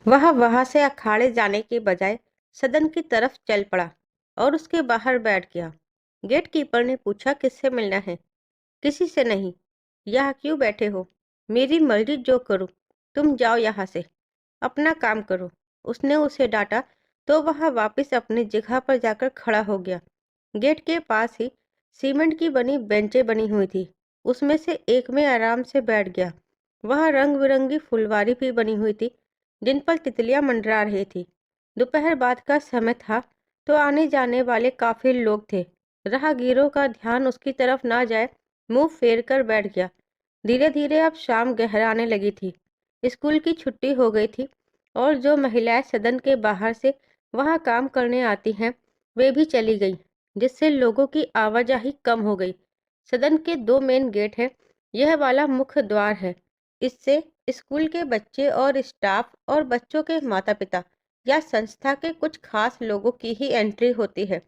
वह वहां से अखाड़े जाने के बजाय सदन की तरफ चल पड़ा और उसके बाहर बैठ गया। गेट कीपर ने पूछा, किससे मिलना है? किसी से नहीं। यहाँ क्यों बैठे हो? मेरी मर्जी जो करूं। तुम जाओ यहाँ से, अपना काम करो। उसने उसे डांटा तो वह वापस अपनी जगह पर जाकर खड़ा हो गया। गेट के पास ही सीमेंट की बनी बेंचें बनी हुई थी। उसमें से एक में आराम से बैठ गया। वह रंग बिरंगी फुलवारी भी बनी हुई थी जिन पर तितलियां मंडरा रही थी। दोपहर बाद का समय था तो आने जाने वाले काफी लोग थे। राहगीरों का ध्यान उसकी तरफ ना जाए, मुंह फेर कर बैठ गया। धीरे धीरे अब शाम गहराने लगी थी। स्कूल की छुट्टी हो गई थी और जो महिलाएं सदन के बाहर से वहां काम करने आती हैं वे भी चली गई, जिससे लोगों की आवाजाही कम हो गई। सदन के दो मेन गेट हैं। यह वाला मुख्य द्वार है। इससे स्कूल के बच्चे और स्टाफ और बच्चों के माता पिता या संस्था के कुछ खास लोगों की ही एंट्री होती है।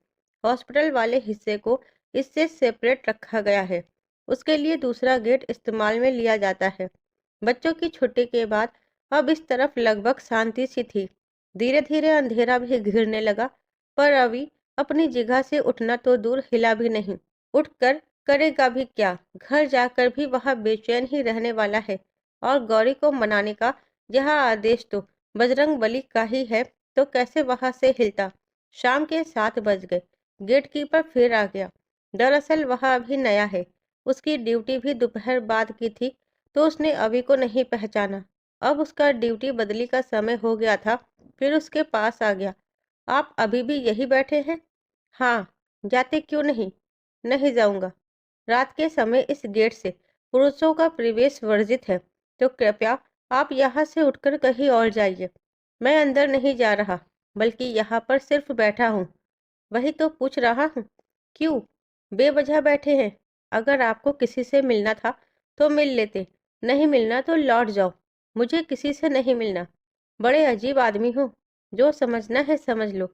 हॉस्पिटल वाले हिस्से को इससे सेपरेट रखा गया है। उसके लिए दूसरा गेट इस्तेमाल में लिया जाता है। बच्चों की छुट्टी के बाद अब इस तरफ लगभग शांति सी थी। धीरे धीरे अंधेरा भी घिरने लगा, पर अभी अपनी जगह से उठना तो दूर हिला भी नहीं। उठकर करेगा भी क्या? घर जाकर भी वह बेचैन ही रहने वाला है। और गौरी को मनाने का यह आदेश तो बजरंग बली का ही है, तो कैसे वहां से हिलता। शाम के 7 बज गए। गेट कीपर फिर आ गया। दरअसल वह अभी नया है। उसकी ड्यूटी भी दोपहर बाद की थी, तो उसने अभी को नहीं पहचाना। अब उसका ड्यूटी बदली का समय हो गया था। फिर उसके पास आ गया। आप अभी भी यही बैठे हैं? हाँ। जाते क्यों नहीं? नहीं जाऊंगा। रात के समय इस गेट से पुरुषों का प्रवेश वर्जित है, तो कृपया आप यहाँ से उठकर कहीं और जाइए। मैं अंदर नहीं जा रहा, बल्कि यहाँ पर सिर्फ बैठा हूँ। वही तो पूछ रहा हूँ। क्यों बेवजह बैठे हैं? अगर आपको किसी से मिलना था तो मिल लेते, नहीं मिलना तो लौट जाओ। मुझे किसी से नहीं मिलना। बड़े अजीब आदमी हो। जो समझना है समझ लो।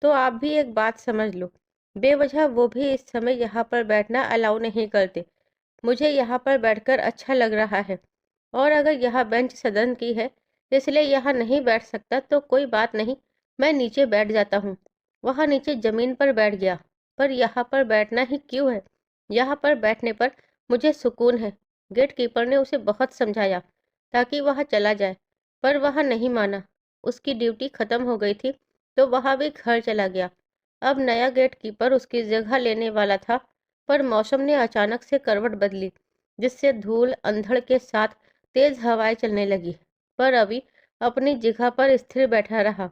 तो आप भी एक बात समझ लो, बेवजह वो भी इस समय यहाँ पर बैठना अलाउ नहीं करते। मुझे यहाँ पर बैठकर अच्छा लग रहा है। और अगर यह बेंच सदन की है इसलिए यहाँ नहीं बैठ सकता तो कोई बात नहीं, मैं नीचे बैठ जाता हूँ। वह नीचे जमीन पर बैठ गया। पर यहाँ पर बैठना ही क्यों है? यहाँ पर बैठने पर मुझे सुकून है। गेट कीपर ने उसे बहुत समझाया ताकि वह चला जाए, पर वह नहीं माना। उसकी ड्यूटी खत्म हो गई थी तो वह भी घर चला गया। अब नया गेट कीपर उसकी जगह लेने वाला था, पर मौसम ने अचानक से करवट बदली, जिससे धूल अंधड़ के साथ तेज हवाएं चलने लगी। पर अभी अपनी जगह पर स्थिर बैठा रहा।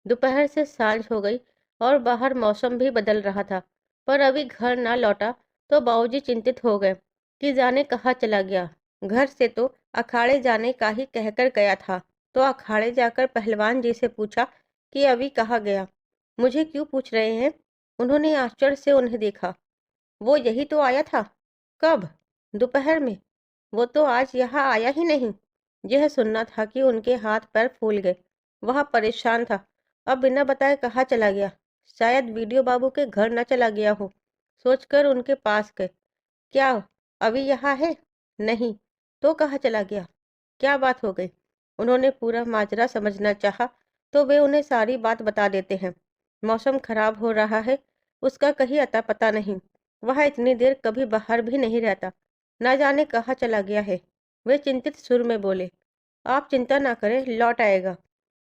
दोपहर से सांझ हो गई और बाहर मौसम भी बदल रहा था, पर अभी घर ना लौटा तो बाबूजी चिंतित हो गए कि जाने कहाँ चला गया। घर से तो अखाड़े जाने का ही कहकर गया था, तो अखाड़े जाकर पहलवान जी से पूछा कि अभी कहाँ गया। मुझे क्यों पूछ रहे हैं? उन्होंने आश्चर्य से उन्हें देखा। वो यही तो आया था। कब? दोपहर में। वो तो आज यहाँ आया ही नहीं। यह सुनना था कि उनके हाथ पैर फूल गए। वह परेशान था। अब बिना बताए कहाँ चला गया? शायद वीडियो बाबू के घर न चला गया हो। सोचकर उनके पास गए। क्या अभी यहाँ है? नहीं। तो कहाँ चला गया? क्या बात हो गई? उन्होंने पूरा माजरा समझना चाहा, तो वे उन्हें सारी बात बता देते हैं। मौसम खराब हो रहा है, उसका कहीं अता पता नहीं। वह इतनी देर कभी बाहर भी नहीं रहता। ना जाने कहाँ चला गया है। वे चिंतित सुर में बोले। आप चिंता ना करें, लौट आएगा।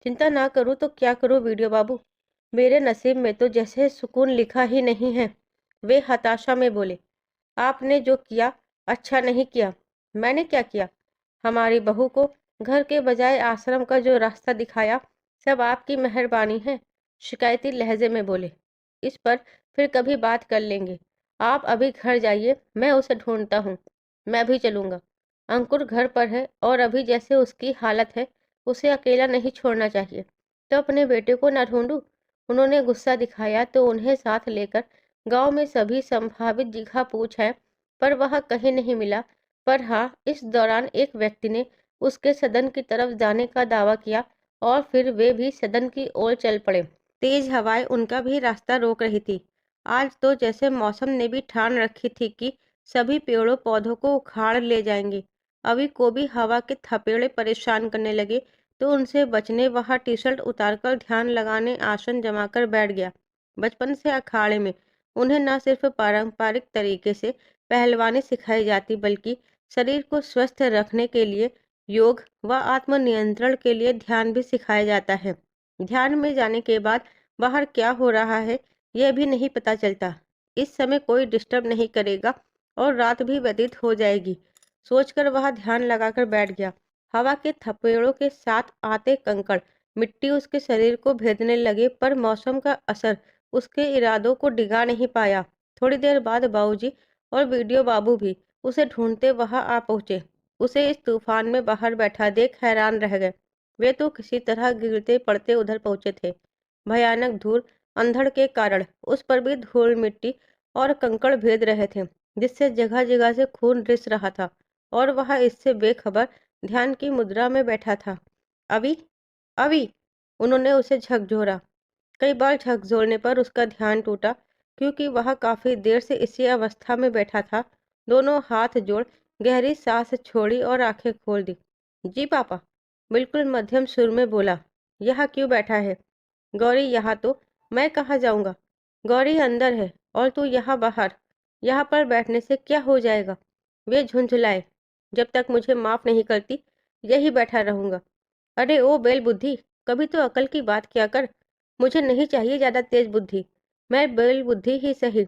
चिंता ना करूँ तो क्या करूँ वीडियो बाबू? मेरे नसीब में तो जैसे सुकून लिखा ही नहीं है। वे हताशा में बोले। आपने जो किया अच्छा नहीं किया। मैंने क्या किया? हमारी बहू को घर के बजाय आश्रम का जो रास्ता दिखाया, सब आपकी मेहरबानी है। शिकायती लहजे में बोले। इस पर फिर कभी बात कर लेंगे। आप अभी घर जाइए, मैं उसे ढूंढता हूँ। मैं भी चलूंगा। अंकुर घर पर है और अभी जैसे उसकी हालत है उसे अकेला नहीं छोड़ना चाहिए। तो अपने बेटे को ना ढूंढूं? उन्होंने गुस्सा दिखाया तो उन्हें साथ लेकर गांव में सभी संभावित जगह पूछा, पर वह कहीं नहीं मिला। पर हाँ, इस दौरान एक व्यक्ति ने उसके सदन की तरफ जाने का दावा किया और फिर वे भी सदन की ओर चल पड़े। तेज हवाएं उनका भी रास्ता रोक रही थी। आज तो जैसे मौसम ने भी ठान रखी थी कि सभी पेड़ों पौधों को उखाड़ ले जाएंगे। अभी को भी हवा के थपेड़े परेशान करने लगे तो उनसे बचने वह टी शर्ट उतारकर ध्यान लगाने आसन जमाकर बैठ गया। बचपन से अखाड़े में उन्हें न सिर्फ पारंपरिक तरीके से पहलवानी सिखाई जाती बल्कि शरीर को स्वस्थ रखने के लिए योग व आत्मनियंत्रण के लिए ध्यान भी सिखाया जाता है। ध्यान में जाने के बाद बाहर क्या हो रहा है यह भी नहीं पता चलता। इस समय कोई डिस्टर्ब नहीं करेगा और रात भी व्यतीत हो जाएगी, सोचकर वह ध्यान लगाकर बैठ गया। हवा के थपेड़ों के साथ आते कंकड़ मिट्टी उसके शरीर को भेदने लगे, पर मौसम का असर उसके इरादों को डिगा नहीं पाया। थोड़ी देर बाद बाबूजी और वीडियो बाबू भी उसे ढूंढते वहां आ पहुंचे। उसे इस तूफान में बाहर बैठा देख हैरान रह गए। वे तो किसी तरह गिरते पड़ते उधर पहुंचे थे। भयानक धूल अंधड़ के कारण उस पर भी धूल मिट्टी और कंकड़ भेद रहे थे, जिससे जगह जगह से खून रिस रहा था। और वह इससे बेखबर ध्यान की मुद्रा में बैठा था। अभी अभी उन्होंने उसे झकझोरा। कई बार झकझोरने पर उसका ध्यान टूटा, क्योंकि वह काफी देर से इसी अवस्था में बैठा था। दोनों हाथ जोड़ गहरी सांस छोड़ी और आंखें खोल दी। जी पापा, बिल्कुल मध्यम सुर में बोला। यहाँ क्यों बैठा है? गौरी, यहाँ तो। मैं कहाँ जाऊंगा? गौरी अंदर है और तू यहाँ बाहर। यहाँ पर बैठने से क्या हो जाएगा? वे झुंझुलाए। जब तक मुझे माफ नहीं करती यही बैठा रहूंगा। अरे ओ बेल बुद्धि, कभी तो अकल की बात किया कर। मुझे नहीं चाहिए ज्यादा तेज बुद्धि। मैं बेल बुद्धि ही सही,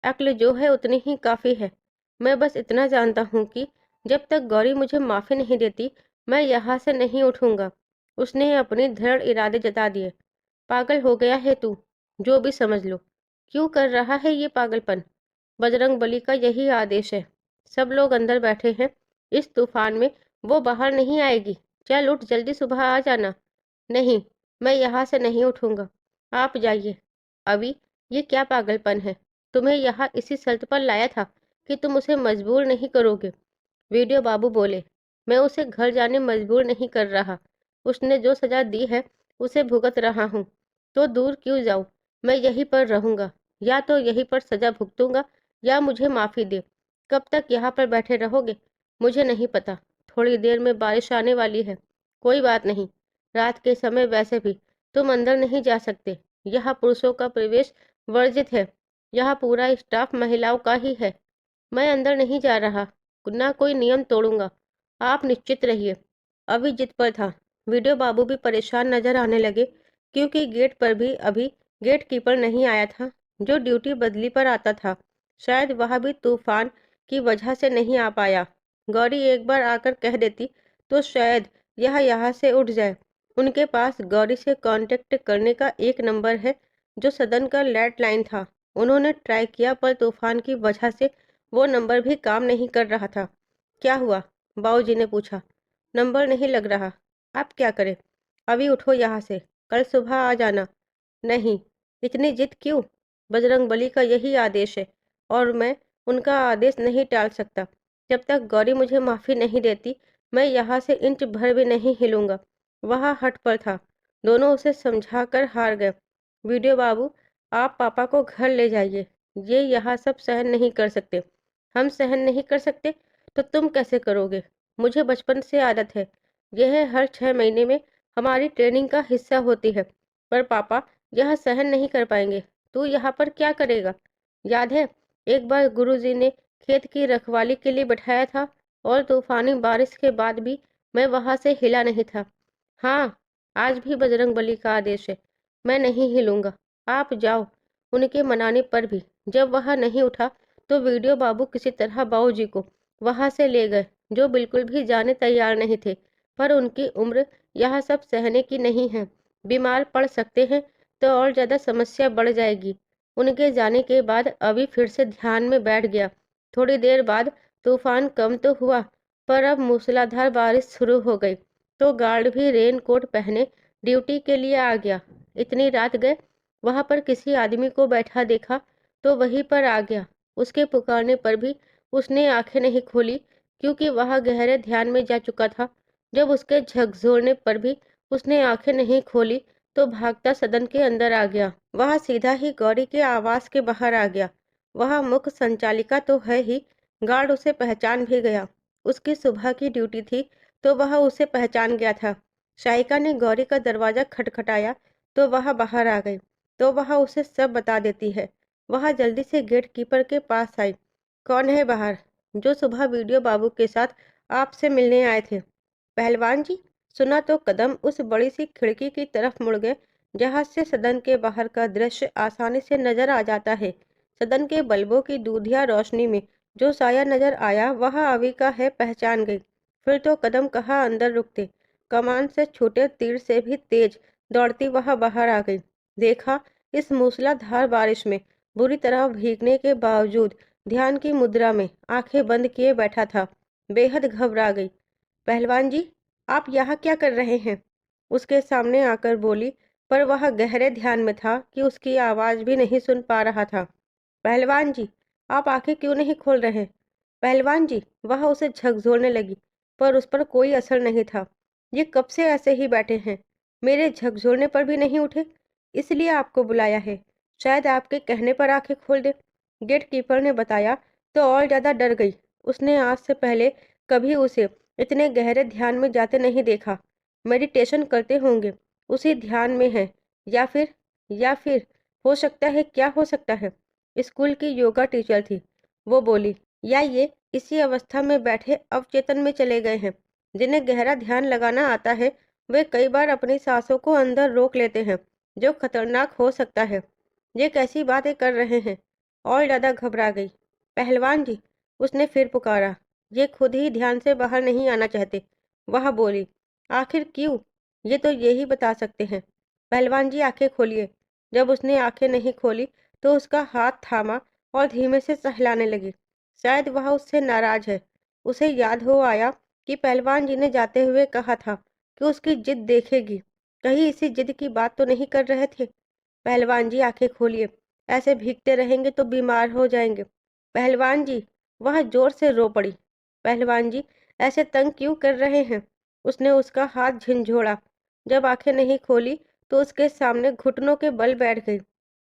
अक्ल जो है उतनी ही काफी है। मैं बस इतना जानता हूँ कि जब तक गौरी मुझे माफी नहीं देती मैं यहाँ से नहीं उठूंगा। उसने अपने दृढ़ इरादे जता दिए। पागल हो गया है तू, जो भी समझ लो। क्यों कर रहा है ये पागलपन? बजरंग बली का यही आदेश है। सब लोग अंदर बैठे हैं। इस तूफान में वो बाहर नहीं आएगी। चल उठ, जल्दी सुबह आ जाना। नहीं, मैं यहाँ से नहीं उठूंगा। आप जाइए। अभी ये क्या पागलपन है? तुम्हें यहाँ इसी शर्त पर लाया था कि तुम उसे मजबूर नहीं करोगे। वीडियो बाबू बोले। मैं उसे घर जाने मजबूर नहीं कर रहा। उसने जो सजा दी है उसे भुगत रहा हूँ। तो दूर क्यों जाऊँ? मैं यहीं पर रहूंगा। या तो यहीं पर सजा भुगतूंगा या मुझे माफी दे। कब तक यहाँ पर बैठे रहोगे? मुझे नहीं पता। थोड़ी देर में बारिश आने वाली है। कोई बात नहीं। रात के समय वैसे भी तुम अंदर नहीं जा सकते। यहाँ पुरुषों का प्रवेश वर्जित है। यहाँ पूरा स्टाफ महिलाओं का ही है। मैं अंदर नहीं जा रहा, ना कोई नियम तोड़ूंगा। आप निश्चित रहिए। अभी जिद पर था। वीडियो बाबू भी परेशान नजर आने लगे, क्योंकि गेट पर भी अभी गेट कीपर नहीं आया था, जो ड्यूटी बदली पर आता था। शायद वह भी तूफान की वजह से नहीं आ पाया। गौरी एक बार आकर कह देती तो शायद यह यहाँ से उठ जाए। उनके पास गौरी से कांटेक्ट करने का एक नंबर है, जो सदन का लैंडलाइन था। उन्होंने ट्राई किया, पर तूफान की वजह से वो नंबर भी काम नहीं कर रहा था। क्या हुआ? बाबूजी ने पूछा। नंबर नहीं लग रहा। आप क्या करें? अभी उठो यहाँ से, कल सुबह आ जाना। नहीं, इतनी जिद क्यों? बजरंग बली का यही आदेश है और मैं उनका आदेश नहीं टाल सकता। जब तक गौरी मुझे माफी नहीं देती मैं यहाँ से इंच भर भी नहीं हिलूंगा। वह हट पर था। दोनों उसे समझाकर हार गए। वीडियो बाबू, आप पापा को घर ले जाइए। ये यहाँ सब सहन नहीं कर सकते। हम सहन नहीं कर सकते तो तुम कैसे करोगे? मुझे बचपन से आदत है। यह हर 6 महीने में हमारी ट्रेनिंग का हिस्सा होती है। पर पापा यह सहन नहीं कर पाएंगे। तू यहाँ पर क्या करेगा? याद है एक बार गुरुजी ने खेत की रखवाली के लिए बैठाया था और तूफानी बारिश के बाद भी मैं वहां से हिला नहीं था। हाँ, आज भी बजरंग बली का आदेश है। मैं नहीं हिलूंगा। आप जाओ। उनके मनाने पर भी जब वह नहीं उठा तो वीडियो बाबू किसी तरह बाबूजी को वहां से ले गए, जो बिल्कुल भी जाने तैयार नहीं थे। पर उनकी उम्र यह सब सहने की नहीं है। बीमार पड़ सकते हैं तो और ज्यादा समस्या बढ़ जाएगी। उनके जाने के बाद अभी फिर से ध्यान में बैठ गया। थोड़ी देर बाद तूफान कम तो हुआ, पर अब मूसलाधार बारिश शुरू हो गई। तो गार्ड भी रेन कोट पहने ड्यूटी के लिए आ गया। इतनी रात गए। वहां पर किसी आदमी को बैठा देखा तो वहीं पर आ गया। उसके पुकारने पर भी उसने आंखें नहीं खोली, क्योंकि वह गहरे ध्यान में जा चुका था। जब उसके झकझोरने पर भी उसने आंखें नहीं खोली तो भागता सदन के अंदर आ गया। वह सीधा ही गौरी के आवास के बाहर आ गया। वह मुख्य संचालिका तो है ही, गार्ड उसे पहचान भी गया। उसकी सुबह की ड्यूटी थी तो वह उसे पहचान गया था। शाइका ने गौरी का दरवाजा खटखटाया तो वह बाहर आ गई। तो वह उसे सब बता देती है। वह जल्दी से गेट कीपर के पास आई। कौन है बाहर? जो सुबह वीडियो बाबू के साथ आपसे मिलने आए थे। पहलवान जी। सुना तो कदम उस बड़ी सी खिड़की की तरफ मुड़ गए जहां से सदन के बाहर का दृश्य आसानी से नजर आ जाता है। सदन के बल्बों की दूधिया रोशनी में जो साया नजर आया वह अभी का है, पहचान गई। फिर तो कदम कहाँ अंदर रुकते, कमान से छूटे तीर से भी तेज दौड़ती वह बाहर आ गई। देखा, इस मूसलाधार बारिश में बुरी तरह भीगने के बावजूद ध्यान की मुद्रा में आंखें बंद किए बैठा था। बेहद घबरा गई। पहलवान जी, आप यहाँ क्या कर रहे हैं? उसके सामने आकर बोली, पर वह गहरे ध्यान में था कि उसकी आवाज भी नहीं सुन पा रहा था। पहलवान जी, आप आंखें क्यों नहीं खोल रहे? पहलवान जी, वह उसे झकझोरने लगी, पर उस पर कोई असर नहीं था। ये कब से ऐसे ही बैठे हैं? मेरे झकझोरने पर भी नहीं उठे, इसलिए आपको बुलाया है। शायद आपके कहने पर आंखें खोल दे। गेट कीपर ने बताया तो और ज्यादा डर गई। उसने आज से पहले कभी उसे इतने गहरे ध्यान में जाते नहीं देखा। मेडिटेशन करते होंगे, उसी ध्यान में है। या फिर या फिर हो सकता है, क्या हो सकता है? स्कूल की योगा टीचर थी, वो बोली। या ये इसी अवस्था में बैठे अवचेतन में चले गए हैं। जिन्हें गहरा ध्यान लगाना आता है वे कई बार अपनी सांसों को अंदर रोक लेते हैं, जो खतरनाक हो सकता है। ये कैसी बातें कर रहे हैं? और ज्यादा घबरा गई। पहलवान जी, उसने फिर पुकारा। ये खुद ही ध्यान से बाहर नहीं आना चाहते। वह बोली। आखिर क्यों? ये तो यही बता सकते हैं। पहलवान जी, आंखें खोलिए। जब उसने आंखें नहीं खोली तो उसका हाथ थामा और धीमे से सहलाने लगी। शायद वह उससे नाराज है। उसे याद हो आया कि पहलवान जी ने जाते हुए कहा था कि उसकी जिद देखेगी। कहीं इसी जिद की बात तो नहीं कर रहे थे? पहलवान जी, आंखें खोलिए। ऐसे भीगते रहेंगे तो बीमार हो जाएंगे। पहलवान जी। वह जोर से रो पड़ी। पहलवान जी, ऐसे तंग क्यों कर रहे हैं? उसने उसका हाथ झिंझोड़ा। जब आंखें नहीं खोली तो उसके सामने घुटनों के बल बैठ गई।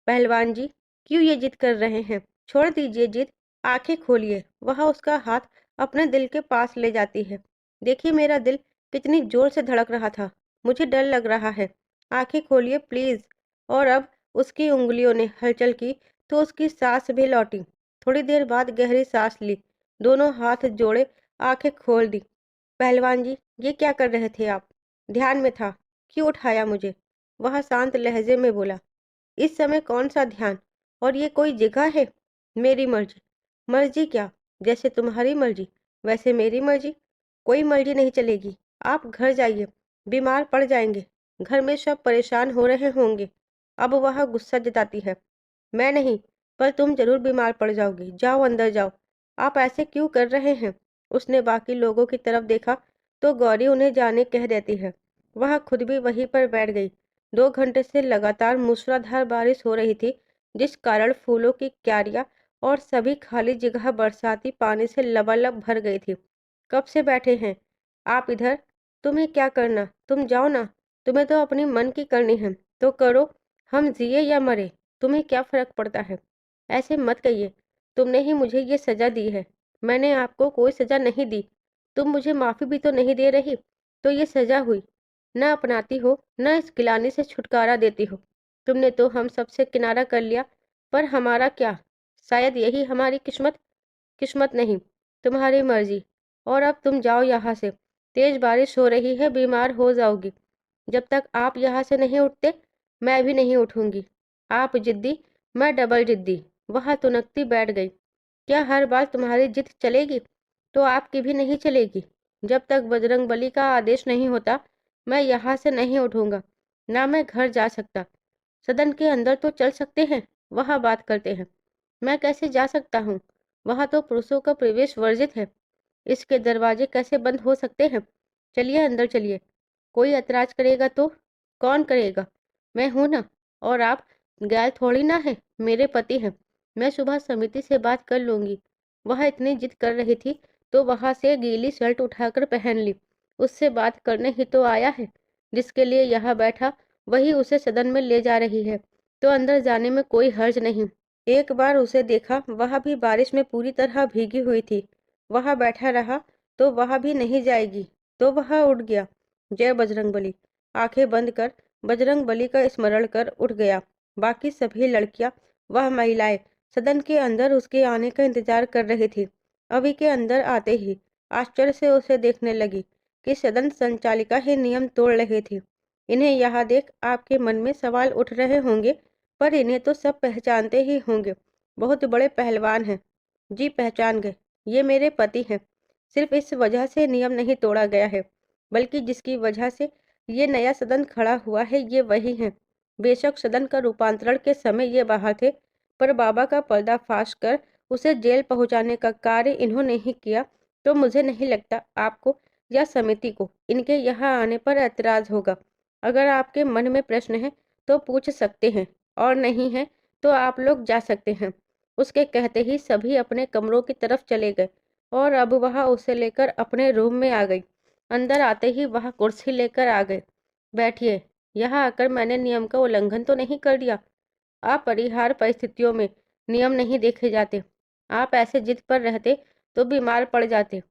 पहलवान जी, क्यों ये जिद कर रहे हैं? छोड़ दीजिए जिद, आंखें खोलिए। वह उसका हाथ अपने दिल के पास ले जाती है। देखिए, मेरा दिल कितनी जोर से धड़क रहा था। मुझे डर लग रहा है। आंखें खोलिए प्लीज। और अब उसकी उंगलियों ने हलचल की तो उसकी सांस भी लौटी। थोड़ी देर बाद गहरी सांस ली, दोनों हाथ जोड़े, आंखें खोल दी। पहलवान जी, ये क्या कर रहे थे आप? ध्यान में था। क्यों उठाया मुझे? वह शांत लहजे में बोला। इस समय कौन सा ध्यान? और ये कोई जगह है? मेरी मर्जी। मर्जी क्या? जैसे तुम्हारी मर्जी वैसे मेरी मर्जी। कोई मर्जी नहीं चलेगी। आप घर जाइए, बीमार पड़ जाएंगे। घर में सब परेशान हो रहे होंगे। अब वह गुस्सा जताती है। मैं नहीं, पर तुम जरूर बीमार पड़ जाओगी। जाओ, अंदर जाओ। आप ऐसे क्यों कर रहे हैं? उसने बाकी लोगों की तरफ देखा तो गौरी उन्हें जाने कह देती है। वह खुद भी वहीं पर बैठ गई। 2 घंटे से लगातार मूसलाधार बारिश हो रही थी, जिस कारण फूलों की क्यारियां और सभी खाली जगह बरसाती पानी से लबालब भर गई थी। कब से बैठे हैं आप इधर? तुम्हें क्या करना, तुम जाओ ना। तुम्हें तो अपनी मन की करनी है तो करो। हम जिए या मरे, तुम्हें क्या फर्क पड़ता है? ऐसे मत कहिए। तुमने ही मुझे ये सजा दी है। मैंने आपको कोई सजा नहीं दी। तुम मुझे माफी भी तो नहीं दे रही, तो ये सजा हुई। न अपनाती हो, न इस गिलानी से छुटकारा देती हो। तुमने तो हम सबसे किनारा कर लिया, पर हमारा क्या? शायद यही हमारी किस्मत। किस्मत नहीं, तुम्हारी मर्जी। और अब तुम जाओ यहाँ से। तेज बारिश हो रही है, बीमार हो जाओगी। जब तक आप यहाँ से नहीं उठते मैं भी नहीं उठूंगी। आप जिद्दी, मैं डबल जिद्दी। वह तुनकती बैठ गई। क्या हर बार तुम्हारी जिद चलेगी? तो आपकी भी नहीं चलेगी। जब तक बजरंग बली का आदेश नहीं होता मैं यहाँ से नहीं उठूंगा। ना मैं घर जा सकता। सदन के अंदर तो चल सकते हैं, वह बात करते हैं। मैं कैसे जा सकता हूँ? वहाँ तो पुरुषों का प्रवेश वर्जित है। इसके दरवाजे कैसे बंद हो सकते हैं? चलिए, अंदर चलिए। कोई ऐतराज करेगा तो? कौन करेगा? मैं हूं ना। और आप गैर थोड़ी ना है, मेरे पति हैं। मैं सुबह समिति से बात कर लूंगी। वह इतनी जिद कर रही थी तो वहां से गीली शर्ट उठाकर पहन ली। उससे बात करने ही तो आया है। जिसके लिए यहाँ बैठा वही उसे सदन में ले जा रही है, तो अंदर जाने में कोई हर्ज नहीं। एक बार उसे देखा, वह भी बारिश में पूरी तरह भीगी हुई थी। वह बैठा रहा तो वह भी नहीं जाएगी। तो वह उठ गया। जय बजरंगबली। आंखें बंद कर बजरंगबली का स्मरण कर उठ गया। बाकी सभी लड़कियां वह महिलाएं सदन के अंदर उसके आने का इंतजार कर रही थी। अभी के अंदर आते ही आश्चर्य से उसे देखने लगी कि सदन संचालिका ही नियम तोड़ रही थी। इन्हें यहाँ देख आपके मन में सवाल उठ रहे होंगे, पर इन्हें तो सब पहचानते ही होंगे। बहुत बड़े पहलवान हैं। जी पहचान गए, ये मेरे पति हैं। सिर्फ इस वजह से नियम नहीं तोड़ा गया है, बल्कि जिसकी वजह से ये नया सदन खड़ा हुआ है ये वही है। बेशक सदन का रूपांतरण के समय ये बाहर थे, पर बाबा का पर्दाफाश कर उसे जेल पहुंचाने का कार्य इन्होंने ही किया, तो मुझे नहीं लगता आपको या समिति को इनके यहाँ आने पर ऐतराज होगा। अगर आपके मन में प्रश्न है तो पूछ सकते हैं, और नहीं है तो आप लोग जा सकते हैं। उसके कहते ही सभी अपने कमरों की तरफ चले गए और अब वह उसे लेकर अपने रूम में आ गई। अंदर आते ही वह कुर्सी लेकर आ गए। बैठिए। यहाँ आकर मैंने नियम का उल्लंघन तो नहीं कर दिया? अपरिहार्य परिस्थितियों में नियम नहीं देखे जाते। आप ऐसे जिद पर रहते तो बीमार पड़ जाते।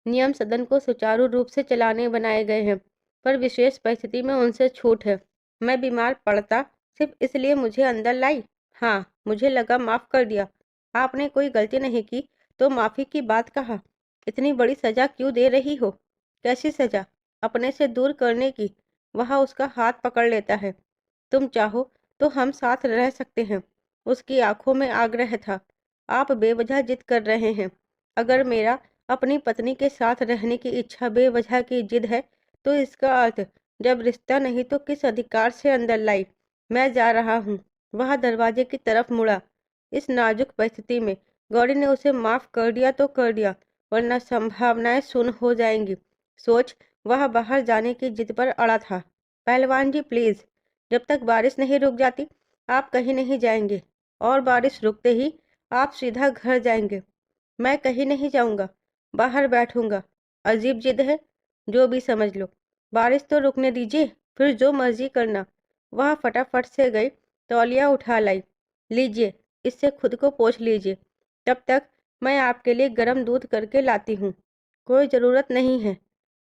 नियम सदन को सुचारू रूप से चलाने बनाए गए हैं, पर विशेष परिस्थिति में उनसे छूट है। मैं बीमार पड़ता सिर्फ इसलिए मुझे अंदर लाई? हाँ, मुझे लगा माफ कर दिया। आपने कोई गलती नहीं की तो माफी की बात कहा। इतनी बड़ी सजा क्यों दे रही हो? कैसी सजा? अपने से दूर करने की। वह उसका हाथ पकड़ लेता है। तुम चाहो तो हम साथ रह सकते हैं। उसकी आंखों में आग्रह था। आप बेवजह जिद कर रहे हैं। अगर मेरा अपनी पत्नी के साथ रहने की इच्छा बेवजह की जिद है, तो इसका अर्थ जब रिश्ता नहीं तो किस अधिकार से अंदर लाई? मैं जा रहा हूँ। वह दरवाजे की तरफ मुड़ा। इस नाजुक परिस्थिति में गौरी ने उसे माफ कर दिया तो कर दिया, वरना संभावनाएं शून्य हो जाएंगी। सोच वह बाहर जाने की जिद पर अड़ा था। पहलवान जी प्लीज, जब तक बारिश नहीं रुक जाती आप कहीं नहीं जाएंगे, और बारिश रुकते ही आप सीधा घर जाएंगे। मैं कहीं नहीं जाऊंगा, बाहर बैठूंगा। अजीब जिद है। जो भी समझ लो। बारिश तो रुकने दीजिए, फिर जो मर्जी करना। वह फटाफट से गई, तौलिया उठा लाई। लीजिए, इससे खुद को पोंछ लीजिए। तब तक मैं आपके लिए गर्म दूध करके लाती हूँ। कोई ज़रूरत नहीं है,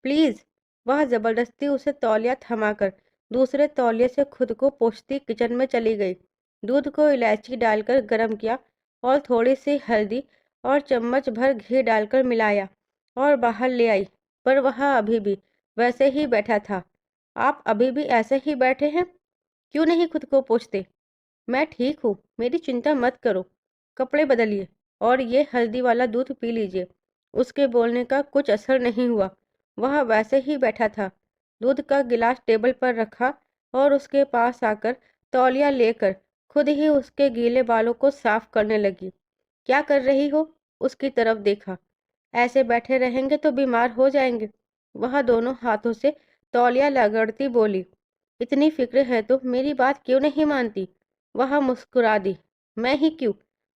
प्लीज़। वह ज़बरदस्ती उसे तौलिया थमाकर दूसरे तौलिए से खुद को पोंछती किचन में चली गई। दूध को इलायची डालकर गर्म किया और थोड़ी सी हल्दी और चम्मच भर घी डालकर मिलाया और बाहर ले आई, पर वह अभी भी वैसे ही बैठा था। आप अभी भी ऐसे ही बैठे हैं? क्यों नहीं खुद को पोंछते? मैं ठीक हूँ, मेरी चिंता मत करो। कपड़े बदलिए और ये हल्दी वाला दूध पी लीजिए। उसके बोलने का कुछ असर नहीं हुआ। वह वैसे ही बैठा था। दूध का गिलास टेबल पर रखा और उसके पास आकर तौलिया लेकर खुद ही उसके गीले बालों को साफ करने लगी। क्या कर रही हो? उसकी तरफ देखा। ऐसे बैठे रहेंगे तो बीमार हो जाएंगे। वह दोनों हाथों से तौलिया रगड़ती बोली। इतनी फिक्र है तो मेरी बात क्यों नहीं मानती? वह मुस्कुरा दी। मैं ही क्यों,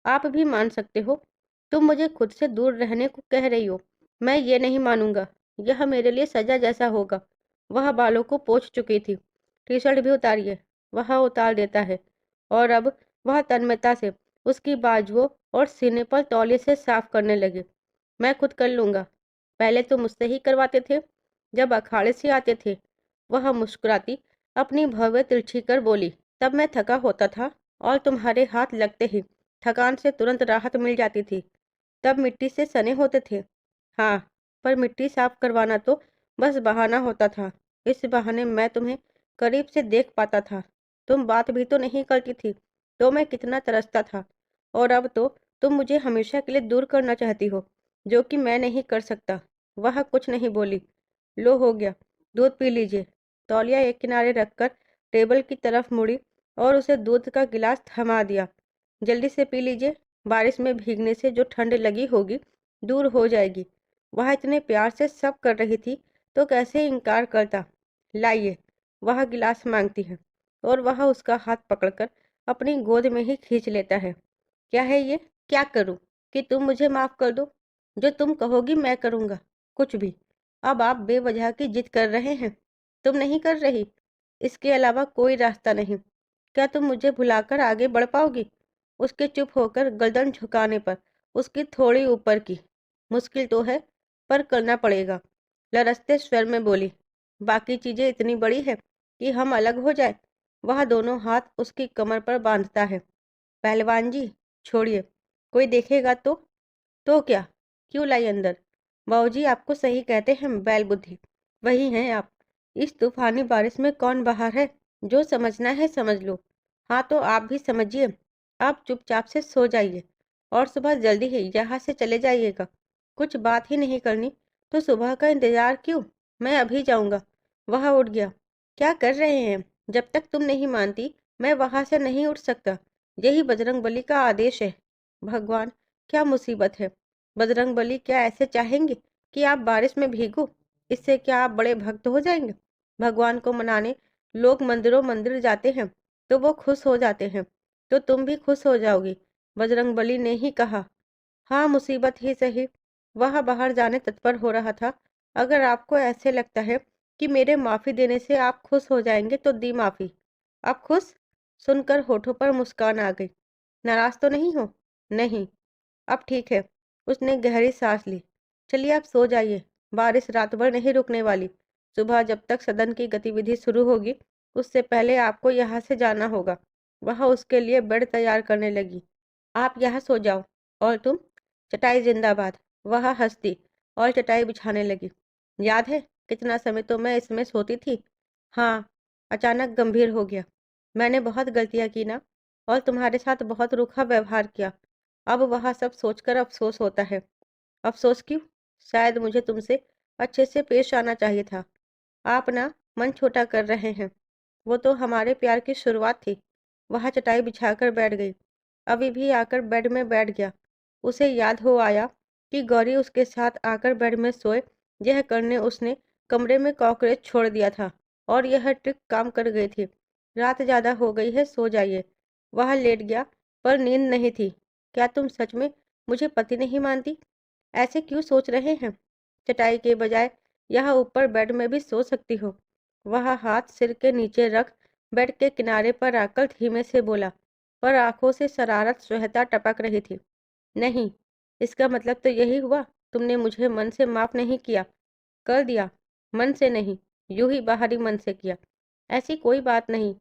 आप भी मान सकते हो। तुम मुझे खुद से दूर रहने को कह रही हो। मैं ये नहीं मानूंगा। यह मेरे लिए सजा जैसा होगा। वह बालों को पोंछ चुकी थी। टी शर्ट भी उतारिए। वह उतार देता है और अब वह तन्मयता से उसकी बाजुओं और सीने पर तौलिए से साफ करने लगे। मैं खुद कर लूंगा। पहले तो मुझसे ही करवाते थे, जब अखाड़े से आते थे। वह मुस्कुराती अपनी भवें तिरछी कर बोली। तब मैं थका होता था और तुम्हारे हाथ लगते ही थकान से तुरंत राहत मिल जाती थी। तब मिट्टी से सने होते थे। हाँ, पर मिट्टी साफ करवाना तो बस बहाना होता था। इस बहाने मैं तुम्हें करीब से देख पाता था। तुम बात भी तो नहीं करती थी, तो मैं कितना तरसता था। और अब तो तुम मुझे हमेशा के लिए दूर करना चाहती हो, जो कि मैं नहीं कर सकता। वह कुछ नहीं बोली। लो हो गया, दूध पी लीजिए। तौलिया एक किनारे रखकर टेबल की तरफ मुड़ी और उसे दूध का गिलास थमा दिया। जल्दी से पी लीजिए। बारिश में भीगने से जो ठंड लगी होगी दूर हो जाएगी। वह इतने प्यार से सब कर रही थी तो कैसे इनकार करता। लाइए। वह गिलास मांगती है और वह उसका हाथ पकड़कर अपनी गोद में ही खींच लेता है। क्या है ये? क्या करूं कि तुम मुझे माफ कर दो? जो तुम कहोगी मैं करूंगा। कुछ भी। अब आप बेवजह की जिद कर रहे हैं। तुम नहीं कर रही। इसके अलावा कोई रास्ता नहीं। क्या तुम मुझे भुलाकर आगे बढ़ पाओगी? उसके चुप होकर गर्दन झुकाने पर उसकी थोड़ी ऊपर की। मुश्किल तो है, पर करना पड़ेगा। लरजते स्वर में बोली। बाकी चीजें इतनी बड़ी है कि हम अलग हो जाए। वह दोनों हाथ उसकी कमर पर बांधता है। पहलवान जी, छोड़िए, कोई देखेगा तो क्या? क्यों लाई अंदर? बाबूजी आपको सही कहते हैं, बैल बुद्धि। वही हैं आप। इस तूफानी बारिश में कौन बाहर है? जो समझना है समझ लो। हाँ तो आप भी समझिए। आप चुपचाप से सो जाइए और सुबह जल्दी ही यहाँ से चले जाइएगा। कुछ बात ही नहीं करनी तो सुबह का इंतजार क्यों? मैं अभी जाऊंगा। वह उठ गया। क्या कर रहे हैं? जब तक तुम नहीं मानती मैं वहां से नहीं उठ सकता। यही बजरंगबली का आदेश है। भगवान, क्या मुसीबत है। बजरंगबली क्या ऐसे चाहेंगे कि आप बारिश में भीगो? इससे क्या आप बड़े भक्त हो जाएंगे? भगवान को मनाने लोग मंदिर जाते हैं तो वो खुश हो जाते हैं, तो तुम भी खुश हो जाओगी। बजरंगबली ने ही कहा। हाँ, मुसीबत ही सही। वह बाहर जाने तत्पर हो रहा था। अगर आपको ऐसे लगता है कि मेरे माफी देने से आप खुश हो जाएंगे तो दी माफी। आप खुश? सुनकर होठों पर मुस्कान आ गई। नाराज तो नहीं हो? नहीं। अब ठीक है। उसने गहरी सांस ली। चलिए आप सो जाइए। बारिश रात भर नहीं रुकने वाली। सुबह जब तक सदन की गतिविधि शुरू होगी उससे पहले आपको यहाँ से जाना होगा। वह उसके लिए बेड तैयार करने लगी। आप यहाँ सो जाओ। और तुम? चटाई जिंदाबाद। वह हंसती और चटाई बिछाने लगी। याद है कितना समय तो मैं इसमें सोती थी? हाँ। अचानक गंभीर हो गया। मैंने बहुत गलतियां की ना, और तुम्हारे साथ बहुत रूखा व्यवहार किया। अब वह सब सोचकर अफसोस होता है। अफसोस क्यों? शायद मुझे तुमसे अच्छे से पेश आना चाहिए था। आप ना मन छोटा कर रहे हैं। वो तो हमारे प्यार की शुरुआत थी। वह चटाई बिछाकर बैठ गई। अभी भी आकर बेड में बैठ गया। उसे याद हो आया कि गौरी उसके साथ आकर बेड में सोए। यह करने उसने कमरे में कॉकरोच छोड़ दिया था और यह ट्रिक काम कर गई थी। रात ज्यादा हो गई है, सो जाइए। वह लेट गया पर नींद नहीं थी। क्या तुम सच में मुझे पति नहीं मानती? ऐसे क्यों सोच रहे हैं? चटाई के बजाय यहाँ ऊपर बेड में भी सो सकती हो। वह हाथ सिर के नीचे रख बेड के किनारे पर आकर धीमे से बोला, पर आंखों से शरारत सहता टपक रही थी। नहीं, इसका मतलब तो यही हुआ तुमने मुझे मन से माफ नहीं किया। कर दिया। मन से नहीं, यूं ही बाहरी मन से किया। ऐसी कोई बात नहीं।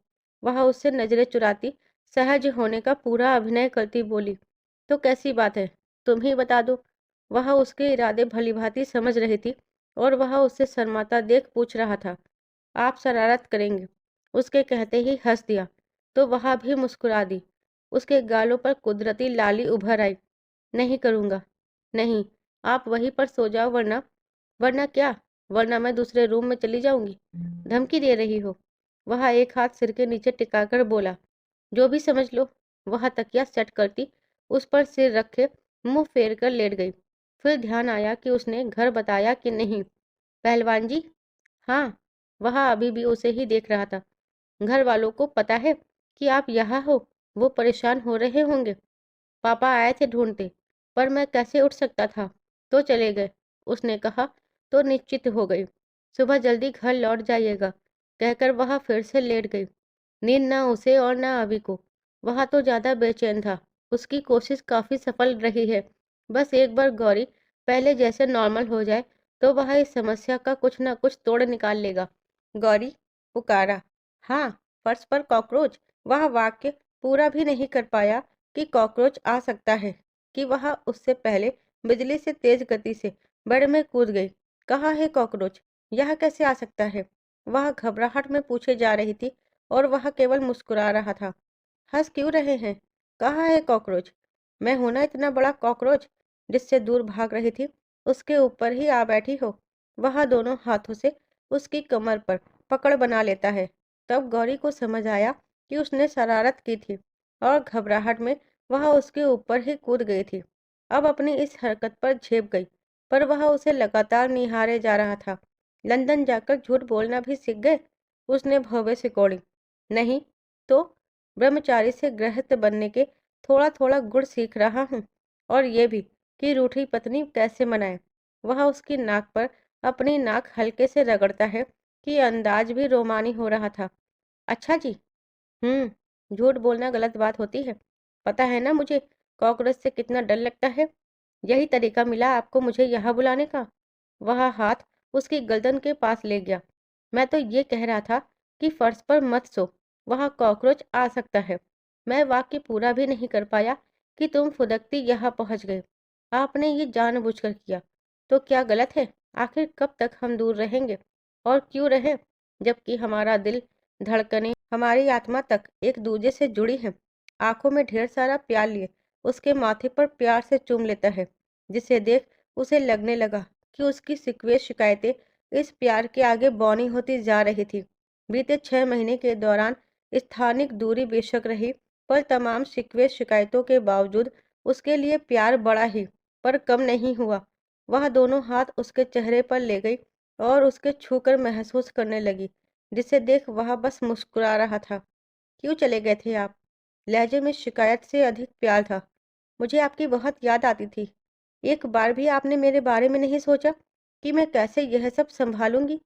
वह उससे नजरें चुराती सहज होने का पूरा अभिनय करती बोली। तो कैसी बात है? तुम ही बता दो। वह उसके इरादे भलीभांति समझ रही थी और वह उससे शर्माता देख पूछ रहा था। आप शरारत करेंगे? उसके कहते ही हंस दिया तो वह भी मुस्कुरा दी। उसके गालों पर कुदरती लाली उभर आई। नहीं करूंगा। नहीं, आप वहीं पर सो जाओ, वरना वरना क्या? वरना मैं दूसरे रूम में चली जाऊंगी। धमकी दे रही हो? वह एक हाथ सिर के नीचे टिकाकर बोला। जो भी समझ लो। वह तकिया सेट करती उस पर सिर रखे मुंह फेर कर लेट गई। फिर ध्यान आया कि उसने घर बताया कि नहीं। पहलवान जी? हाँ। वह अभी भी उसे ही देख रहा था। घर वालों को पता है कि आप यहाँ हो? वो परेशान हो रहे होंगे। पापा आए थे ढूंढते, पर मैं कैसे उठ सकता था, तो चले गए। उसने कहा तो निश्चित हो गई। सुबह जल्दी घर लौट जाइएगा, कहकर वह फिर से लेट गई। नींद ना उसे और ना अभी को। वह तो ज्यादा बेचैन था। उसकी कोशिश काफी सफल रही है। बस एक बार गौरी पहले जैसे नॉर्मल हो जाए तो वह इस समस्या का कुछ ना कुछ तोड़ निकाल लेगा। गौरी, पुकारा। हाँ। फर्श पर कॉकरोच। वह वाक्य पूरा भी नहीं कर पाया कि कॉकरोच आ सकता है कि वह उससे पहले बिजली से तेज गति से बेड में कूद गई। कहाँ है कॉकरोच? यह कैसे आ सकता है? वह घबराहट में पूछे जा रही थी और वह केवल मुस्कुरा रहा था। हंस क्यों रहे हैं? कहाँ है कॉकरोच? मैं हूं ना इतना बड़ा कॉकरोच जिससे दूर भाग रही थी, उसके ऊपर ही आ बैठी हो। वह दोनों हाथों से उसकी कमर पर पकड़ बना लेता है। तब गौरी को समझ आया कि उसने शरारत की थी और घबराहट में वह उसके ऊपर ही कूद गई थी। अब अपनी इस हरकत पर झेप गई, पर वह उसे लगातार निहारे जा रहा था। लंदन जाकर झूठ बोलना भी सीख गए? उसने भौवे से कौड़ी। नहीं तो ब्रह्मचारी से गृहस्थ बनने के थोड़ा थोड़ा गुण सीख रहा हूँ, और ये भी कि रूठी पत्नी कैसे मनाए। वह उसकी नाक पर अपनी नाक हल्के से रगड़ता है कि अंदाज भी रोमानी हो रहा था। अच्छा जी। झूठ बोलना गलत बात होती है। पता है ना मुझे कॉकरोच से कितना डर लगता है। यही तरीका मिला आपको मुझे यहाँ बुलाने का। वह हाथ उसकी गर्दन के पास ले गया। मैं तो ये कह रहा था कि फर्श पर मत सो, वहाँ कॉकरोच आ सकता है। मैं वाक्य पूरा भी नहीं कर पाया कि तुम फुदकती यहाँ पहुँच गए। आपने ये जानबूझकर किया, तो क्या गलत है? आखिर कब तक हम दूर रहेंगे? और क्यों रहें, जबकि हमारा दिल, धड़कनें, हमारी आत्मा तक एक दूजे से जुड़ी हैं। आंखों में ढेर सारा प्यार लिए उसके माथे पर प्यार से चूम लेता है, जिसे देख उसे लगने लगा कि उसकी शिकवे शिकायतें इस प्यार के आगे बौनी होती जा रही थी। बीते 6 महीने के दौरान स्थानिक दूरी बेशक रही, पर तमाम शिकवे शिकायतों के बावजूद उसके लिए प्यार बड़ा ही पर कम नहीं हुआ। वह दोनों हाथ उसके चेहरे पर ले गई और उसके छूकर महसूस करने लगी, जिसे देख वह बस मुस्कुरा रहा था। क्यों चले गए थे आप? लहजे में शिकायत से अधिक प्यार था। मुझे आपकी बहुत याद आती थी। एक बार भी आपने मेरे बारे में नहीं सोचा कि मैं कैसे यह सब संभालूंगी?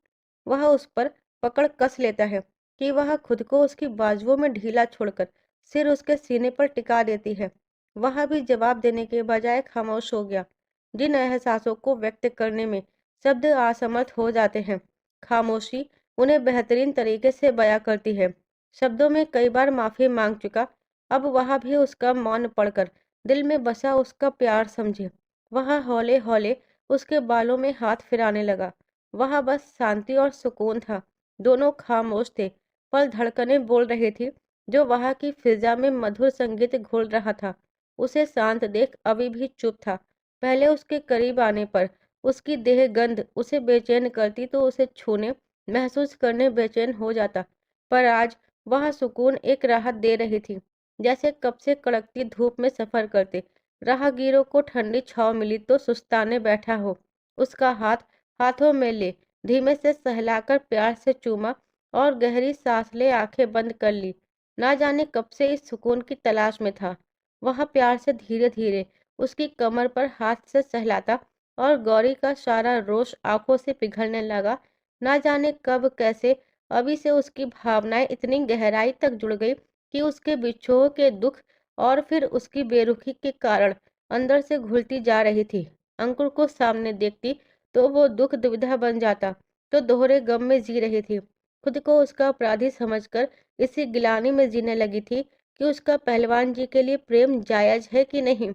वह उस पर पकड़ कस लेता है कि वह खुद को उसकी बाजुओं में ढीला छोड़कर सिर उसके सीने पर टिका देती है। वह भी जवाब देने के बजाय खामोश हो गया। जिन एहसासों को व्यक्त करने में शब्द असमर्थ हो जाते हैं, खामोशी उन्हें बेहतरीन तरीके से बयां करती है। शब्दों में कई बार माफी मांग चुका, अब वह भी उसका मौन पढ़कर दिल में बसा उसका प्यार समझे। वह हौले हौले उसके बालों में हाथ फिराने लगा। वह बस शांति और सुकून था। दोनों खामोश थे, पर धड़कनें बोल रही थी, जो वहां की फिजा में मधुर संगीत घोल रहा था। उसे शांत देख अभी भी चुप था। पहले उसके करीब आने पर उसकी देह गंध उसे बेचैन करती, तो उसे छूने, महसूस करने बेचैन हो जाता। पर आज वह सुकून एक राहत दे रही थी, जैसे कब से कड़कती धूप में सफर करते राहगीरों को ठंडी छांव मिली तो सुस्ताने बैठा हो। उसका हाथ हाथों में ले धीमे से सहलाकर प्यार से चूमा और गहरी सांस ले आंखें बंद कर ली। ना जाने कब से इस सुकून की तलाश में था। वह प्यार से धीरे धीरे उसकी कमर पर हाथ से सहलाता और गौरी का सारा रोष आंखों से पिघलने लगा। ना जाने कब कैसे अभी से उसकी भावनाएं इतनी गहराई तक जुड़ गई कि उसके बिछोह के दुख और फिर उसकी बेरुखी के कारण अंदर से घुलती जा रही थी। अंकुर को सामने देखती तो वो दुख दुविधा बन जाता, तो दोहरे गम में जी रही थी। खुद को उसका अपराधी समझकर इसी गिलानी में जीने लगी थी कि उसका पहलवान जी के लिए प्रेम जायज है कि नहीं।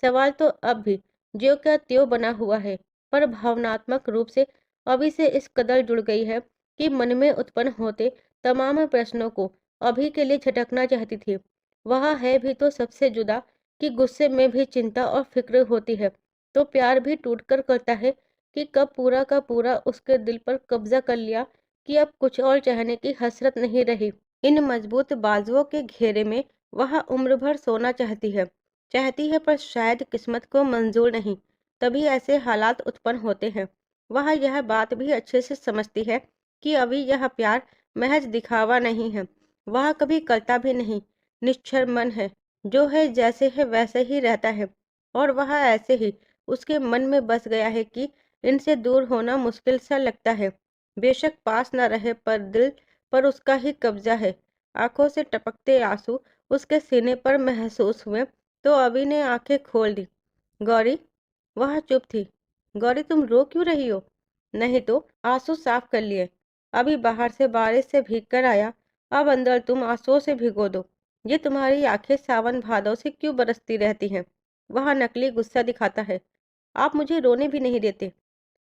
सवाल तो अब भी ज्यों का त्यों बना हुआ है, पर भावनात्मक रूप से अभी से इस कदर जुड़ गई है कि मन में उत्पन्न होते तमाम प्रश्नों को अभी के लिए झटकना चाहती थी। वह है भी तो सबसे जुदा कि गुस्से में भी चिंता और फिक्र होती है, तो प्यार भी टूटकर करता है कि कब पूरा का पूरा उसके दिल पर कब्जा कर लिया कि अब कुछ और चाहने की हसरत नहीं रही। इन मजबूत बाजुओं के घेरे में वह उम्र भर सोना चाहती है, पर शायद किस्मत को मंजूर नहीं। तभी ऐसे हालात उत्पन्न होते हैं। वह यह बात भी अच्छे से समझती है कि अभी यह प्यार महज दिखावा नहीं है। वह कभी करता भी नहीं, निश्चर मन है, जो है जैसे है वैसे ही रहता है। और वह ऐसे ही उसके मन में बस गया है कि इनसे दूर होना मुश्किल सा लगता है। बेशक पास न रहे, पर दिल पर उसका ही कब्जा है। आंखों से टपकते आंसू उसके सीने पर महसूस हुए, तो अभी ने आंखें खोल दी। गौरी, वह चुप थी। गौरी, तुम रो क्यों रही हो? नहीं तो आंसू साफ कर लिए। अभी बाहर से बारिश से भीग कर आया, अब अंदर तुम आंसुओं से भिगो दो। ये तुम्हारी आंखें सावन भादों से क्यों बरसती रहती हैं? वह नकली गुस्सा दिखाता है। आप मुझे रोने भी नहीं देते।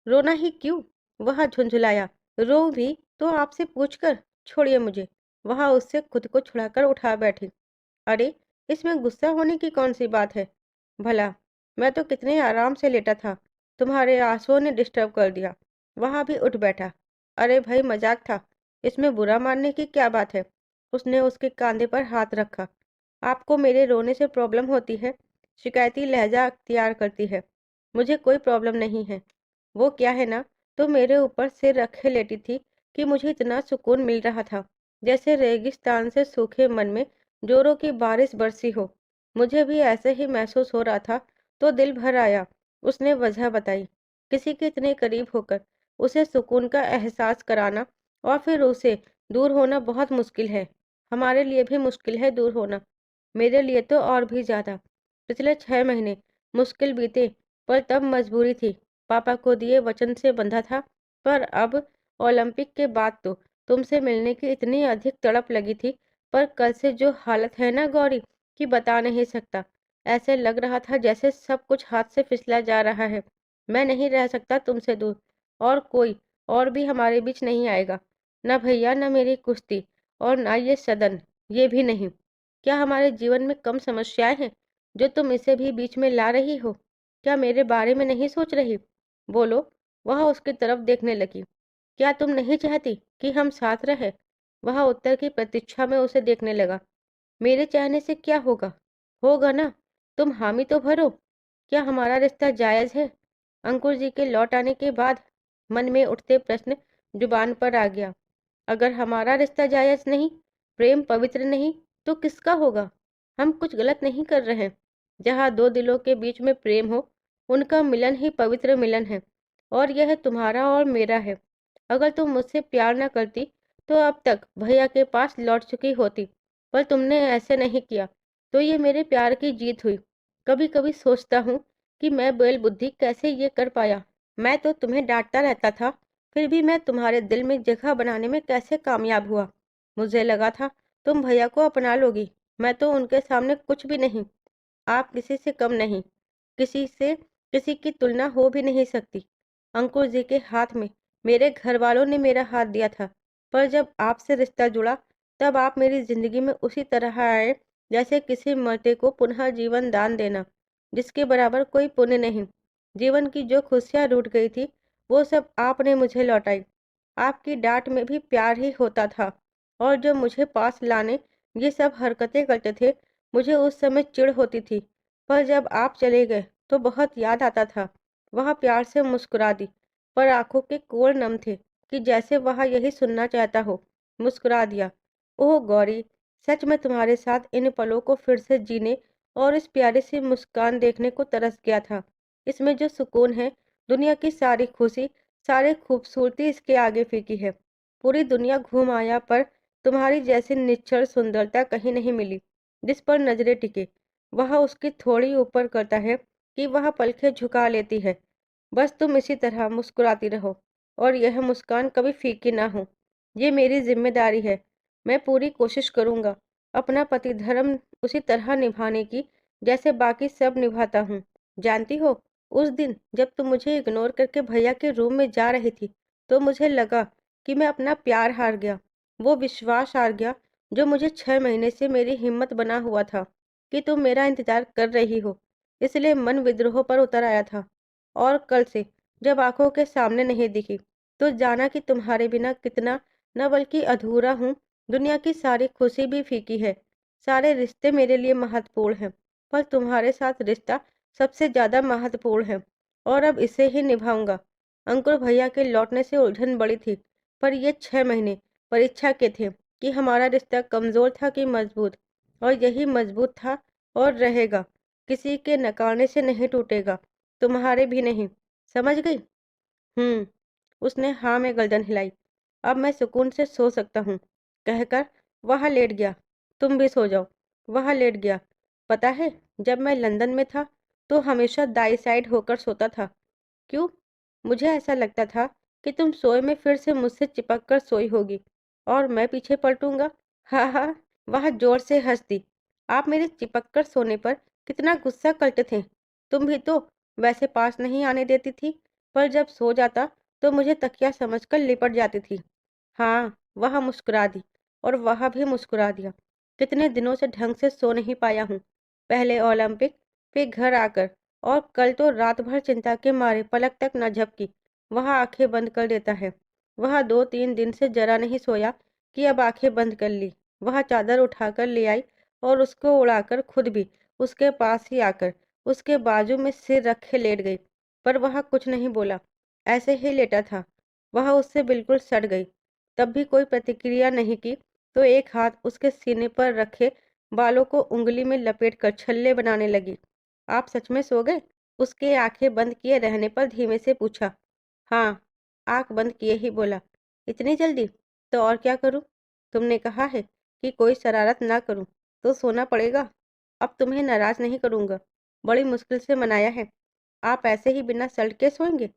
रोना ही क्यों? वह झुंझलाया। रो भी तो आपसे पूछकर। छोड़िए मुझे। वह उससे खुद को छुड़ाकर उठा बैठी। अरे, इसमें गुस्सा होने की कौन सी बात है? भला, मैं तो कितने आराम से लेटा था। तुम्हारे आंसुओं ने डिस्टर्ब कर दिया। वह भी उठ बैठा। अरे भाई, मजाक था। इसमें बुरा मानने की क्या बात है? उसने उसके कंधे पर हाथ रखा। आपको मेरे रोने से प्रॉब्लम होती है? शिकायती लहजा अख्तियार करती है। मुझे कोई प्रॉब्लम नहीं है। वो क्या है ना, तो मेरे ऊपर सिर रखे लेटी थी कि मुझे इतना सुकून मिल रहा था, जैसे रेगिस्तान से सूखे मन में जोरों की बारिश बरसी हो। मुझे भी ऐसे ही महसूस हो रहा था, तो दिल भर आया। उसने वजह बताई। किसी के इतने करीब होकर उसे सुकून का एहसास कराना और फिर उसे दूर होना बहुत मुश्किल है। हमारे लिए भी मुश्किल है दूर होना। मेरे लिए तो और भी ज्यादा। पिछले 6 महीने मुश्किल बीते, पर तब मजबूरी थी। पापा को दिए वचन से बंधा था, पर अब ओलंपिक के बाद तो तुमसे मिलने की इतनी अधिक तड़प लगी थी, पर कल से जो हालत है ना गौरी, कि बता नहीं सकता। ऐसे लग रहा था जैसे सब कुछ हाथ से फिसला जा रहा है। मैं नहीं रह सकता तुमसे दूर, और कोई और भी हमारे बीच नहीं आएगा। न भैया, न मेरी कुश्ती, और ना ये सदन, ये भी नहीं। क्या हमारे जीवन में कम समस्याएं हैं जो तुम इसे भी बीच में ला रही हो? क्या मेरे बारे में नहीं सोच रही? बोलो। वह उसकी तरफ देखने लगी। क्या तुम नहीं चाहती कि हम साथ रहें? वह उत्तर की प्रतीक्षा में उसे देखने लगा। मेरे चाहने से क्या होगा? होगा ना। तुम हामी तो भरो। क्या हमारा रिश्ता जायज है? अंकुर जी के लौट आने के बाद मन में उठते प्रश्न जुबान पर आ गया। अगर हमारा रिश्ता जायज नहीं, प्रेम पवित्र नहीं, तो किसका होगा? हम कुछ गलत नहीं कर रहे। जहाँ दो दिलों के बीच में प्रेम हो, उनका मिलन ही पवित्र मिलन है, और यह तुम्हारा और मेरा है। अगर तुम मुझसे प्यार न करती, तो अब तक भैया के पास लौट चुकी होती, पर तुमने ऐसे नहीं किया, तो ये मेरे प्यार की जीत हुई। कभी कभी सोचता हूँ कि मैं बेल बुद्धि कैसे ये कर पाया। मैं तो तुम्हें डांटता रहता था, फिर भी मैं तुम्हारे दिल में जगह बनाने में कैसे कामयाब हुआ। मुझे लगा था तुम भैया को अपना लोगी। मैं तो उनके सामने कुछ भी नहीं। आप किसी से कम नहीं, किसी से किसी की तुलना हो भी नहीं सकती। अंकुर जी के हाथ में मेरे घर वालों ने मेरा हाथ दिया था, पर जब आपसे रिश्ता जुड़ा, तब आप मेरी जिंदगी में उसी तरह आए जैसे किसी मर्ते को पुनः जीवन दान देना, जिसके बराबर कोई पुण्य नहीं। जीवन की जो खुशियाँ रूठ गई थी, वो सब आपने मुझे लौटाई। आपकी डांट में भी प्यार ही होता था, और जो मुझे पास लाने ये सब हरकतें करते थे, मुझे उस समय चिढ़ होती थी। पर जब आप चले गए तो बहुत याद आता था। वह प्यार से मुस्कुरा दी, पर आंखों के कोर नम थे, कि जैसे वह यही सुनना चाहता हो। मुस्कुरा दिया। ओह गौरी, सच में तुम्हारे साथ इन पलों को फिर से जीने और इस प्यारी सी मुस्कान देखने को तरस गया था। इसमें जो सुकून है, दुनिया की सारी खुशी, सारी खूबसूरती इसके आगे फीकी है। पूरी दुनिया घूम आया, पर तुम्हारी जैसी निश्चल सुंदरता कहीं नहीं मिली जिस पर नजरें टिके। वह उसकी थोड़ी ऊपर करता है कि वह पलखें झुका लेती है। बस तुम इसी तरह मुस्कुराती रहो, और यह मुस्कान कभी फीकी ना हो। ये मेरी जिम्मेदारी है। मैं पूरी कोशिश करूंगा अपना पति धर्म उसी तरह निभाने की जैसे बाकी सब निभाता हूँ। जानती हो, उस दिन जब तुम मुझे इग्नोर करके भैया के रूम में जा रही थी, तो मुझे लगा कि मैं अपना प्यार हार गया, वो विश्वास हार गया जो मुझे 6 महीने से मेरी हिम्मत बना हुआ था कि तुम मेरा इंतजार कर रही हो। इसलिए मन विद्रोह पर उतर आया था, और कल से जब आंखों के सामने नहीं दिखी, तो जाना कि तुम्हारे बिना कितना न बल्कि अधूरा हूँ। दुनिया की सारी खुशी भी फीकी है, सारे रिश्ते मेरे लिए महत्वपूर्ण हैं, पर तुम्हारे साथ रिश्ता सबसे ज्यादा महत्वपूर्ण है, और अब इसे ही निभाऊंगा। अंकुर भैया के लौटने से उलझन बड़ी थी, पर ये 6 महीने परीक्षा के थे कि हमारा रिश्ता कमजोर था कि मजबूत, और यही मजबूत था और रहेगा। किसी के नकारने से नहीं टूटेगा, तुम्हारे भी नहीं। समझ गई? हम्म। उसने हाँ में गर्दन हिलाई। अब मैं सुकून से सो सकता हूँ, कहकर वह लेट गया। तुम भी सो जाओ। वह लेट गया। पता है, जब मैं लंदन में था, तो हमेशा दाई साइड होकर सोता था। क्यों? मुझे ऐसा लगता था कि तुम सोए में फिर से मुझसे चिपक कर सोई होगी, और मैं पीछे पलटूंगा। हाँ हाँ। वह जोर से हंस दी। आप मेरे चिपक कर सोने पर कितना गुस्सा करते थे। तुम भी तो वैसे पास नहीं आने देती थी, पर जब सो जाता तो मुझे तकिया समझकर लिपट जाती थी। हाँ, वह मुस्कुरा दी, और वह भी मुस्कुरा दिया। कितने दिनों से ढंग से सो नहीं पाया हूँ। पहले ओलंपिक, फिर घर आकर, और कल तो रात भर चिंता के मारे पलक तक न झपकी। वह आंखें बंद कर देता है। वह 2-3 दिन से जरा नहीं सोया कि अब आंखें बंद कर ली। वह चादर उठाकर ले आई, और उसको उड़ाकर खुद भी उसके पास ही आकर उसके बाजू में सिर रखे लेट गई। पर वह कुछ नहीं बोला, ऐसे ही लेटा था। वह उससे बिल्कुल सट गई, तब भी कोई प्रतिक्रिया नहीं की, तो एक हाथ उसके सीने पर रखे बालों को उंगली में लपेट कर छल्ले बनाने लगी। आप सच में सो गए? उसके आंखें बंद किए रहने पर धीमे से पूछा। हाँ, आंख बंद किए ही बोला। इतनी जल्दी? तो और क्या करूं? तुमने कहा है कि कोई शरारत ना करूं, तो सोना पड़ेगा। अब तुम्हें नाराज नहीं करूंगा, बड़ी मुश्किल से मनाया है। आप ऐसे ही बिना शर्ट के सोएंगे?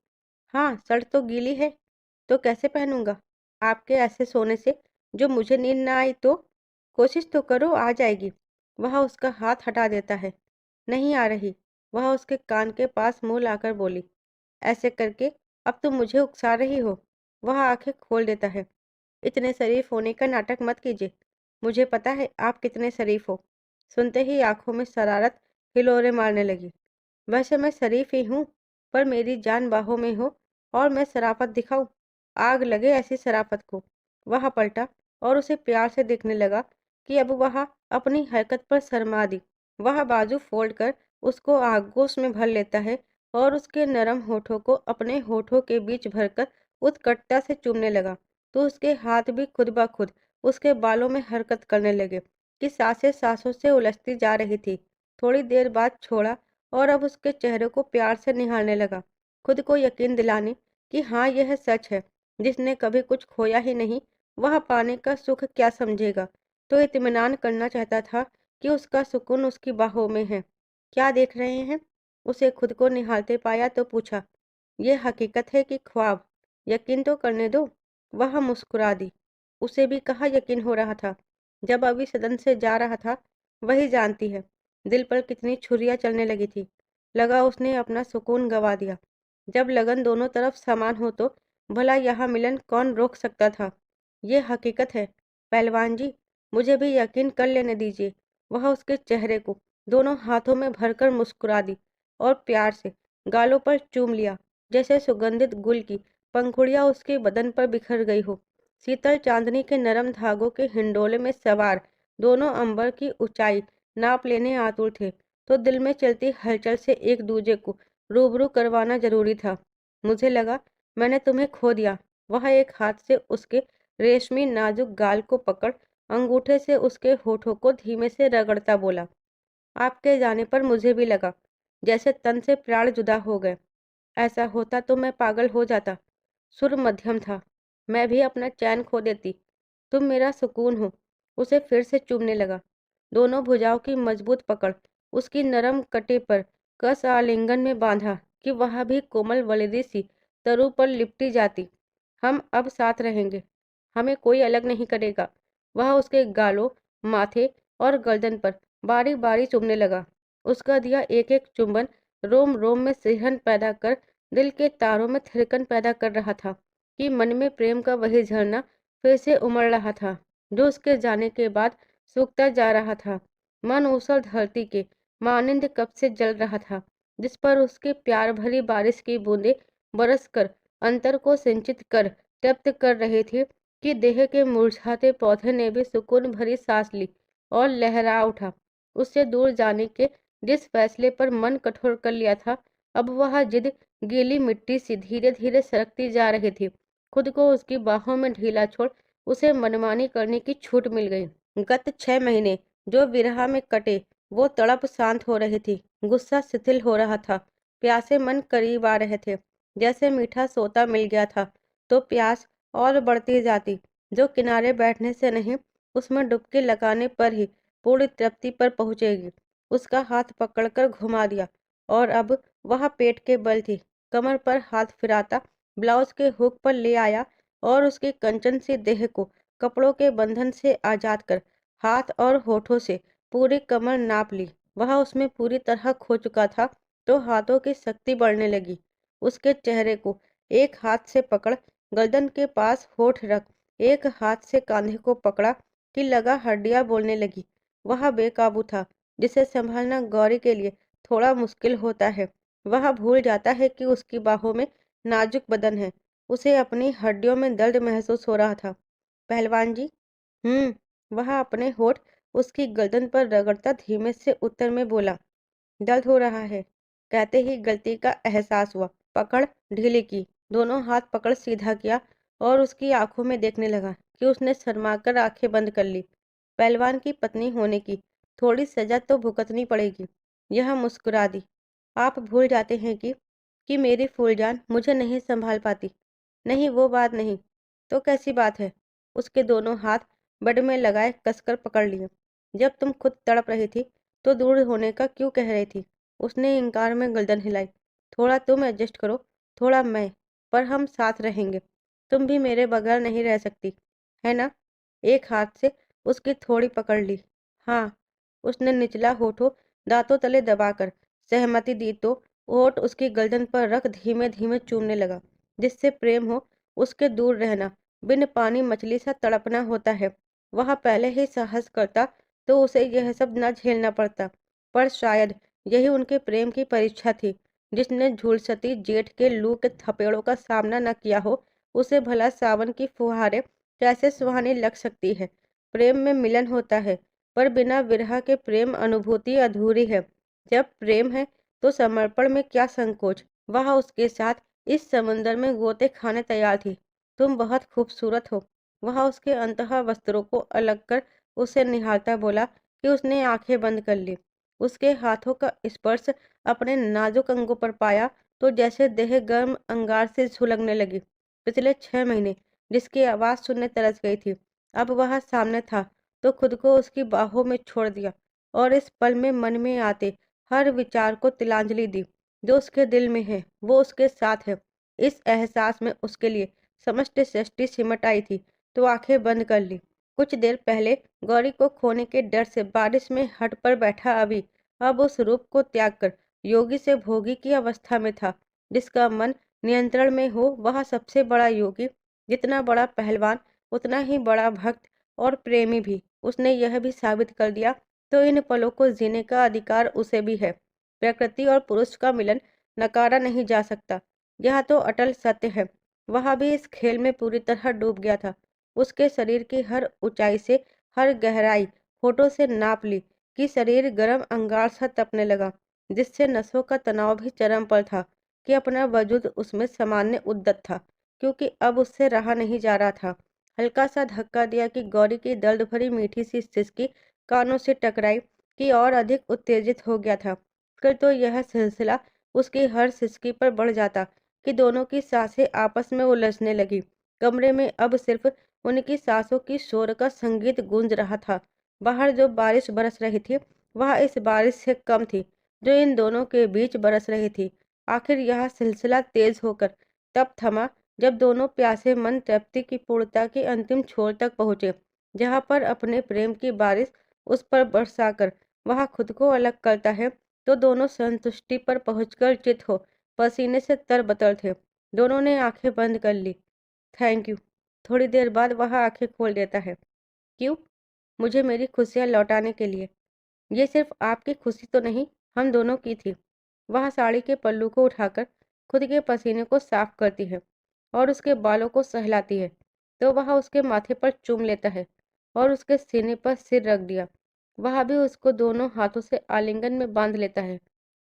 हाँ, शर्ट तो गीली है। तो कैसे पहनूंगा? आपके ऐसे सोने से जो मुझे नींद ना आई तो? कोशिश तो करो, आ जाएगी। वह उसका हाथ हटा देता है। नहीं आ रही। वह उसके कान के पास मुंह लाकर बोली। ऐसे करके अब तुम मुझे उकसा रही हो। वह आंखें खोल देता है। इतने शरीफ होने का नाटक मत कीजिए। मुझे पता है आप कितने शरीफ हो। सुनते ही आंखों में शरारत हिलोरे मारने लगी। वैसे मैं शरीफ ही हूँ, पर मेरी जान बाहों में हो और मैं शराफत दिखाऊं। आग लगे ऐसी शराफत को। वह पलटा और उसे प्यार से देखने लगा कि अब वह अपनी हरकत पर शर्मा दी। वह बाजू फोल्ड कर उसको आगोश में भर लेता है और उसके नरम होठों को अपने होठों के बीच भरकर उत्कटता से चूमने लगा। तो उसके हाथ भी खुद ब खुद उसके बालों में हरकत करने लगे कि सांसें सांसों से उलझती जा रही थी। थोड़ी देर बाद छोड़ा और अब उसके चेहरे को प्यार से निहारने लगा, खुद को यकीन दिलाने कि हाँ यह सच है। जिसने कभी कुछ खोया ही नहीं, वह पाने का सुख क्या समझेगा। तो इत्मीनान करना चाहता था कि उसका सुकून उसकी बाहों में है। क्या देख रहे हैं? उसे खुद को निहारते पाया तो पूछा, ये हकीकत है कि ख्वाब? यकीन तो करने दो। वह मुस्कुरा दी। उसे भी कहाँ यकीन हो रहा था। जब अभी सदन से जा रहा था, वही जानती है दिल पर कितनी छुरियां चलने लगी थी। लगा उसने अपना सुकून गवा दिया। जब लगन दोनों तरफ समान हो तो भला यहाँ मिलन कौन रोक सकता था। ये हकीकत है पहलवान जी, मुझे भी यकीन कर लेने दीजिए। वह उसके चेहरे को दोनों हाथों में भरकर मुस्कुरा दी और प्यार से गालों पर चूम लिया, जैसे सुगंधित गुल की पंखुड़ियां उसके बदन पर बिखर गई हो। शीतल चांदनी के नरम धागों के हिंडोले में सवार दोनों अंबर की ऊंचाई नाप लेने आतुर थे, तो दिल में चलती हलचल से एक दूजे को रूबरू करवाना जरूरी था। मुझे लगा मैंने तुम्हें खो दिया। वह एक हाथ से उसके रेशमी नाजुक गाल को पकड़ अंगूठे से उसके होठों को धीमे से रगड़ता बोला, आपके जाने पर मुझे भी लगा जैसे तन से प्राण जुदा हो गए। ऐसा होता तो मैं पागल हो जाता। सुर मध्यम था। मैं भी अपना चैन खो देती। तुम मेरा सुकून हो। उसे फिर से चूमने लगा। दोनों भुजाओं की मजबूत पकड़ उसकी नरम कटे पर कस आलिंगन में बांधा कि वह भी कोमल वलदी सी तरु पर लिपटी जाती। हम अब साथ रहेंगे। हमें कोई अलग नहीं करेगा। वह उसके गालों, माथे और गर्दन पर बारी बारी चूमने लगा। उसका दिया एक एक चुंबन रोम रोम में सिहरन पैदा कर दिल के तारों में थिरकन पैदा कर रहा था कि मन में प्रेम का वही झरना फिर से उमड़ रहा था, जो उसके जाने के बाद सूखता जा रहा था। मन ऊसर धरती के मानिंद कब से जल रहा था, जिस पर उसके प्यार भरी बारिश की बूंदें बरस कर अंतर को सिंचित कर तृप्त कर रहे थे कि देह के मुरझाते पौधे ने भी सुकून भरी सांस ली और लहरा उठा। उससे दूर जाने के जिस फैसले पर मन कठोर कर लिया था, अब वह जिद गीली मिट्टी सी धीरे धीरे सरकती जा रही थी। खुद को उसकी बाहों में ढीला छोड़ उसे मनमानी करने की छूट मिल गई। गत 6 महीने जो विरह में कटे, वो तड़प शांत हो रही थी। गुस्सा शिथिल हो रहा था। प्यासे मन करीब आ रहे थे। जैसे मीठा सोता मिल गया था तो प्यास और बढ़ती जाती, जो किनारे बैठने से नहीं, उसमें डुबकी लगाने पर ही पूरी तृप्ति पर पहुंचेगी। उसका हाथ पकड़कर घुमा दिया और अब वह पेट के बल थी। कमर पर हाथ फिराता ब्लाउज के हुक पर ले आया और उसकी कंचन सी देह को कपड़ों के बंधन से आजाद कर हाथ और होठों से पूरी कमर नाप ली। वह उसमें पूरी तरह खो चुका था तो हाथों की शक्ति बढ़ने लगी। उसके चेहरे को एक हाथ से पकड़ गर्दन के पास होठ रख एक हाथ से कांधे को पकड़ा कि लगा हड्डियां बोलने लगी। वह बेकाबू था, जिसे संभालना गौरी के लिए थोड़ा मुश्किल होता है। वह भूल जाता है कि उसकी बाहों में नाजुक बदन है। उसे अपनी हड्डियों में दर्द महसूस हो रहा था। पहलवान जी। वह अपने होठ उसकी गर्दन पर रगड़ता धीमे से उत्तर में बोला, दर्द हो रहा है। कहते ही गलती का एहसास हुआ। पकड़ ढीली की। दोनों हाथ पकड़ सीधा किया और उसकी आंखों में देखने लगा कि उसने शर्माकर आंखें बंद कर ली। पहलवान की पत्नी होने की थोड़ी सजा तो भुगतनी पड़ेगी। यह मुस्कुरा दी। आप भूल जाते हैं कि मेरी फूलजान मुझे नहीं संभाल पाती। नहीं, वो बात नहीं। तो कैसी बात है? उसके दोनों हाथ बड में लगाए कसकर पकड़ लिए। जब तुम खुद तड़प रही थी तो दूर होने का क्यों कह रही थी? उसने इनकार में गर्दन हिलाई। थोड़ा तुम एडजस्ट करो, थोड़ा मैं, पर हम साथ रहेंगे। तुम भी मेरे बगैर नहीं रह सकती, है ना? एक हाथ से उसकी थोड़ी पकड़ ली। हाँ, उसने निचला होठों दांतों तले दबाकर सहमति दी तो होठ उसकी गर्दन पर रख धीमे धीमे चूमने लगा। जिससे प्रेम हो उसके दूर रहना बिन पानी मछली सा तड़पना होता है। वह पहले ही साहस करता तो उसे यह सब न झेलना पड़ता। पर शायद यही उनके प्रेम की परीक्षा थी। जिसने झुलसती जेठ के लू के थपेड़ों का सामना न किया हो, उसे भला सावन की फुहारें कैसे सुहानी लग सकती है। प्रेम में मिलन होता है, पर बिना विरह के प्रेम अनुभूति अधूरी है। जब प्रेम है तो समर्पण में क्या संकोच। वह उसके साथ इस समुंदर में गोते खाने तैयार थी। तुम बहुत खूबसूरत हो। वह उसके अंतः वस्त्रों को अलग कर उसे निहारता बोला कि उसने आंखें बंद कर ली। उसके हाथों का स्पर्श अपने नाजुक अंगों पर पाया तो जैसे देह गर्म अंगार से झुलकने लगी। पिछले 6 महीने जिसकी आवाज़ सुनने तरस गई थी, अब वह सामने था तो खुद को उसकी बाहों में छोड़ दिया और इस पल में मन में आते हर विचार को तिलांजलि दी। जो उसके दिल में है वो उसके साथ है। इस एहसास में उसके लिए समस्त सृष्टि सिमट आई थी तो आंखें बंद कर ली। कुछ देर पहले गौरी को खोने के डर से बारिश में हट पर बैठा अभी अब उस रूप को त्याग कर योगी से भोगी की अवस्था में था। जिसका मन नियंत्रण में हो वह सबसे बड़ा योगी। जितना बड़ा पहलवान उतना ही बड़ा भक्त और प्रेमी भी। उसने यह भी साबित कर दिया तो इन पलों को जीने का अधिकार उसे भी है। प्रकृति और पुरुष का मिलन नकारा नहीं जा सकता। यह तो अटल सत्य है। वह भी इस खेल में पूरी तरह डूब गया था। उसके शरीर की हर ऊंचाई से हर गहराई होठों से नाप ली कि शरीर गर्म अंगार सा तपने लगा। जिससे नसों का तनाव भी चरम पर था कि अपना वजूद उसमें समाने उद्यत था, क्योंकि अब उससे रहा नहीं जा रहा था। हल्का सा धक्का दिया कि गौरी की दर्द भरी मीठी सी सिसकी कानों से टकराई कि और अधिक उत्तेजित हो गया था। फिर तो यह सिलसिला उसकी हर सिसकी पर बढ़ जाता कि दोनों की सांसें आपस में उलझने लगी। कमरे में अब सिर्फ उनकी सांसों की शोर का संगीत गूंज रहा था। बाहर जो बारिश बरस रही थी वह इस बारिश से कम थी जो इन दोनों के बीच बरस रही थी। आखिर यह सिलसिला तेज होकर तब थमा जब दोनों प्यासे मन तृप्ति की पूर्णता के अंतिम छोर तक पहुंचे, जहां पर अपने प्रेम की बारिश उस पर बरसाकर वह खुद को अलग करता है तो दोनों संतुष्टि पर पहुंचकर चित हो पसीने से तरबतर थे। दोनों ने आंखें बंद कर ली। Thank you. थोड़ी देर बाद वह आंखें खोल देता है। क्यों? मुझे मेरी खुशियाँ लौटाने के लिए। ये सिर्फ आपकी खुशी तो नहीं, हम दोनों की थी। वह साड़ी के पल्लू को उठाकर खुद के पसीने को साफ करती है और उसके बालों को सहलाती है तो वह उसके माथे पर चूम लेता है और उसके सीने पर सिर रख दिया। वह भी उसको दोनों हाथों से आलिंगन में बांध लेता है।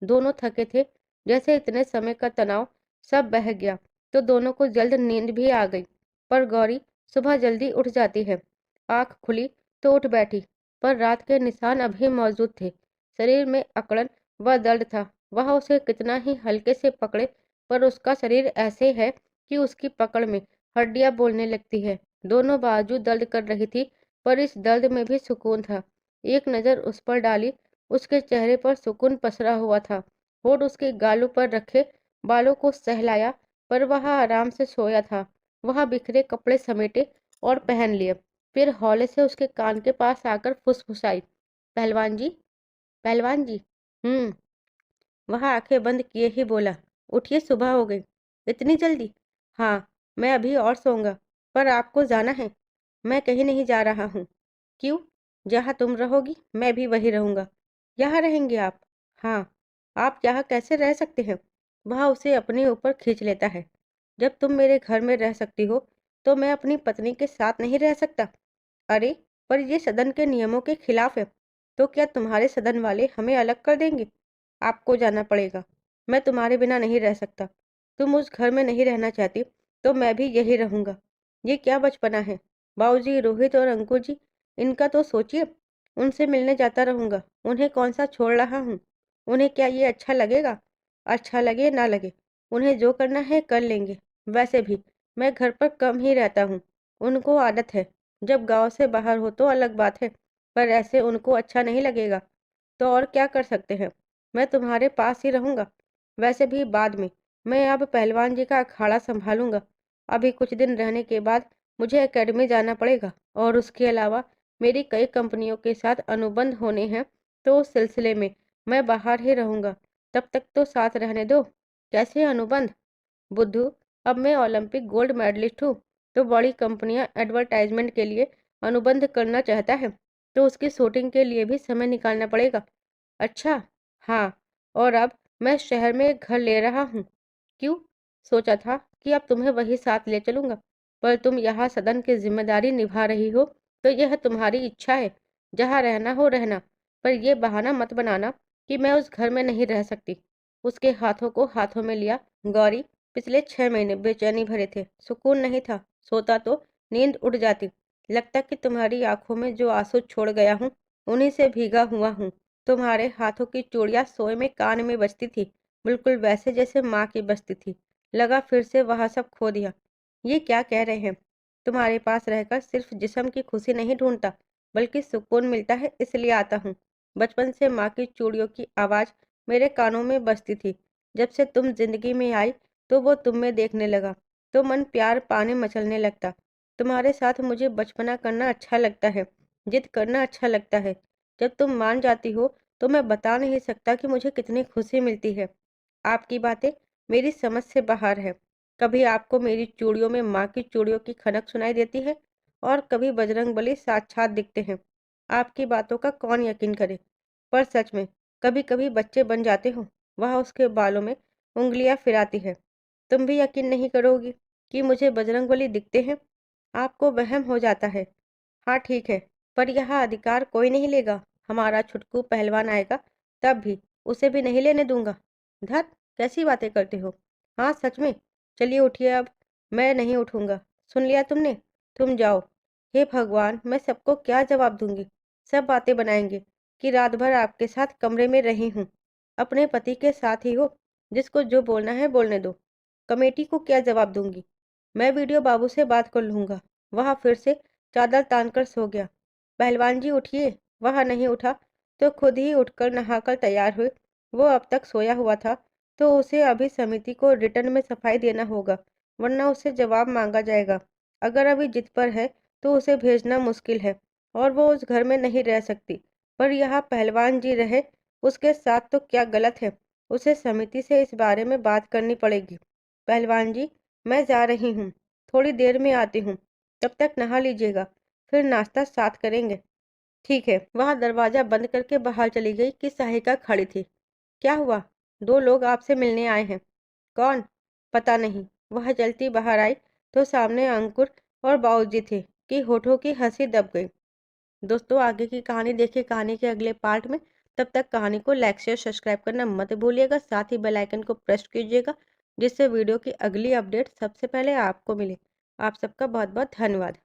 दोनों थके थे, जैसे इतने समय का तनाव सब बह गया तो दोनों को जल्द नींद भी आ गई। पर गौरी सुबह जल्दी उठ जाती है। आंख खुली तो उठ बैठी, पर रात के निशान अभी मौजूद थे। शरीर में अकड़न व दर्द था। वह उसे कितना ही हल्के से पकड़े पर उसका शरीर ऐसे है कि उसकी पकड़ में हड्डियां बोलने लगती है। दोनों बाजू दर्द कर रही थी पर इस दर्द में भी सुकून था। एक नज़र उस पर डाली, उसके चेहरे पर सुकून पसरा हुआ था। होठ उसके गालों पर रखे बालों को सहलाया पर वह आराम से सोया था। वह बिखरे कपड़े समेटे और पहन लिए। फिर हौले से उसके कान के पास आकर फुसफुसाई, पहलवान जी, पहलवान जी। हम्म। वह आंखें बंद किए ही बोला, उठिए, सुबह हो गई। इतनी जल्दी? हाँ, मैं अभी और सोऊंगा। पर आपको जाना है? मैं कहीं नहीं जा रहा हूँ। क्यों? जहाँ तुम रहोगी मैं भी वहीं रहूंगा। यहाँ रहेंगे आप? हाँ। आप यहाँ कैसे रह सकते हैं? वह उसे अपने ऊपर खींच लेता है। जब तुम मेरे घर में रह सकती हो तो मैं अपनी पत्नी के साथ नहीं रह सकता? अरे, पर ये सदन के नियमों के खिलाफ है। तो क्या तुम्हारे सदन वाले हमें अलग कर देंगे? आपको जाना पड़ेगा। मैं तुम्हारे बिना नहीं रह सकता। तुम उस घर में नहीं रहना चाहती तो मैं भी यही रहूंगा। ये क्या बचपना है? बाबूजी, रोहित और अंकुर जी, इनका तो सोचिए। उनसे मिलने जाता रहूंगा। उन्हें कौन सा छोड़ रहा हूँ? उन्हें क्या ये अच्छा लगेगा? अच्छा लगे ना लगे, उन्हें जो करना है कर लेंगे। वैसे भी मैं घर पर कम ही रहता हूँ। उनको आदत है। जब गांव से बाहर हो तो अलग बात है, पर ऐसे उनको अच्छा नहीं लगेगा। तो और क्या कर सकते हैं? मैं तुम्हारे पास ही रहूंगा। वैसे भी बाद में मैं अब पहलवान जी का अखाड़ा संभालूंगा। अभी कुछ दिन रहने के बाद मुझे एकेडमी जाना पड़ेगा और उसके अलावा मेरी कई कंपनियों के साथ अनुबंध होने हैं, तो उस सिलसिले में मैं बाहर ही रहूँगा। तब तक तो साथ रहने दो। कैसे अनुबंध? बुद्धू, अब मैं ओलंपिक गोल्ड मेडलिस्ट हूँ, तो बड़ी कंपनियां एडवर्टाइजमेंट के लिए अनुबंध करना चाहता है, तो उसकी शूटिंग के लिए भी समय निकालना पड़ेगा। अच्छा। हाँ। और अब मैं शहर में एक घर ले रहा हूँ। क्यों? सोचा था कि अब तुम्हें वही साथ ले चलूंगा, पर तुम यहाँ सदन की जिम्मेदारी निभा रही हो, तो यह तुम्हारी इच्छा है। जहाँ रहना हो रहना, पर यह बहाना मत बनाना कि मैं उस घर में नहीं रह सकती। उसके हाथों को हाथों में लिया। गौरी, पिछले 6 महीने बेचैनी भरे थे, सुकून नहीं था। सोता तो नींद उड़ जाती। लगता कि तुम्हारी आंखों में जो आंसू छोड़ गया हूँ, उन्हीं से भीगा हुआ हूँ। तुम्हारे हाथों की चूड़ियां सोए में कान में बजती थी, बिल्कुल वैसे जैसे माँ की बजती थी। लगा फिर से वह सब खो दिया। ये क्या कह रहे हैं? तुम्हारे पास रहकर सिर्फ जिस्म की खुशी नहीं ढूंढता, बल्कि सुकून मिलता है, इसलिए आता हूँ। बचपन से माँ की चूड़ियों की आवाज़ मेरे कानों में बजती थी। जब से तुम जिंदगी में आई, तो वो तुम में देखने लगा, तो मन प्यार पाने मचलने लगता। तुम्हारे साथ मुझे बचपना करना अच्छा लगता है, जिद करना अच्छा लगता है। जब तुम मान जाती हो, तो मैं बता नहीं सकता कि मुझे कितनी खुशी मिलती है। आपकी बातें मेरी समझ से बाहर है। कभी आपको मेरी चूड़ियों में माँ की चूड़ियों की खनक सुनाई देती है, और कभी बजरंगबली साक्षात दिखते हैं। आपकी बातों का कौन यकीन करे? पर सच में कभी कभी बच्चे बन जाते हो। वह उसके बालों में उंगलियां फिराती है। तुम भी यकीन नहीं करोगी कि मुझे बजरंगबली दिखते हैं। आपको वहम हो जाता है। हाँ ठीक है, पर यह अधिकार कोई नहीं लेगा। हमारा छुटकू पहलवान आएगा, तब भी उसे भी नहीं लेने दूंगा। धत, कैसी बातें करते हो? हाँ सच में। चलिए उठिए अब। मैं नहीं उठूंगा। सुन लिया तुमने? तुम जाओ। हे भगवान, मैं सबको क्या जवाब दूंगी? सब बातें बनाएंगे कि रात भर आपके साथ कमरे में रही हूँ। अपने पति के साथ ही हो, जिसको जो बोलना है बोलने दो। कमेटी को क्या जवाब दूंगी? मैं वीडियो बाबू से बात कर लूंगा। वह फिर से चादर तानकर सो गया। पहलवान जी उठिए। वह नहीं उठा, तो खुद ही उठकर नहाकर तैयार हुए। वो अब तक सोया हुआ था, तो उसे अभी समिति को रिटर्न में सफाई देना होगा, वरना उससे जवाब मांगा जाएगा। अगर अभी जिद पर है, तो उसे भेजना मुश्किल है, और वो उस घर में नहीं रह सकती। पर यहाँ पहलवान जी रहे, उसके साथ तो क्या गलत है? उसे समिति से इस बारे में बात करनी पड़ेगी। पहलवान जी, मैं जा रही हूँ, थोड़ी देर में आती हूँ। तब तक नहा लीजिएगा, फिर नाश्ता साथ करेंगे। ठीक है। वह दरवाजा बंद करके बाहर चली गई कि सहायिका खड़ी थी। क्या हुआ? दो लोग आपसे मिलने आए हैं। कौन? पता नहीं। वह जल्दी बाहर आई, तो सामने अंकुर और बाबूजी थे कि होठों की हंसी दब गई। दोस्तों, आगे की कहानी देखिए कहानी के अगले पार्ट में। तब तक कहानी को लाइक शेयर सब्सक्राइब करना मत भूलिएगा, साथ ही बेल आइकन को प्रेस कीजिएगा, जिससे वीडियो की अगली अपडेट सबसे पहले आपको मिले। आप सबका बहुत बहुत धन्यवाद।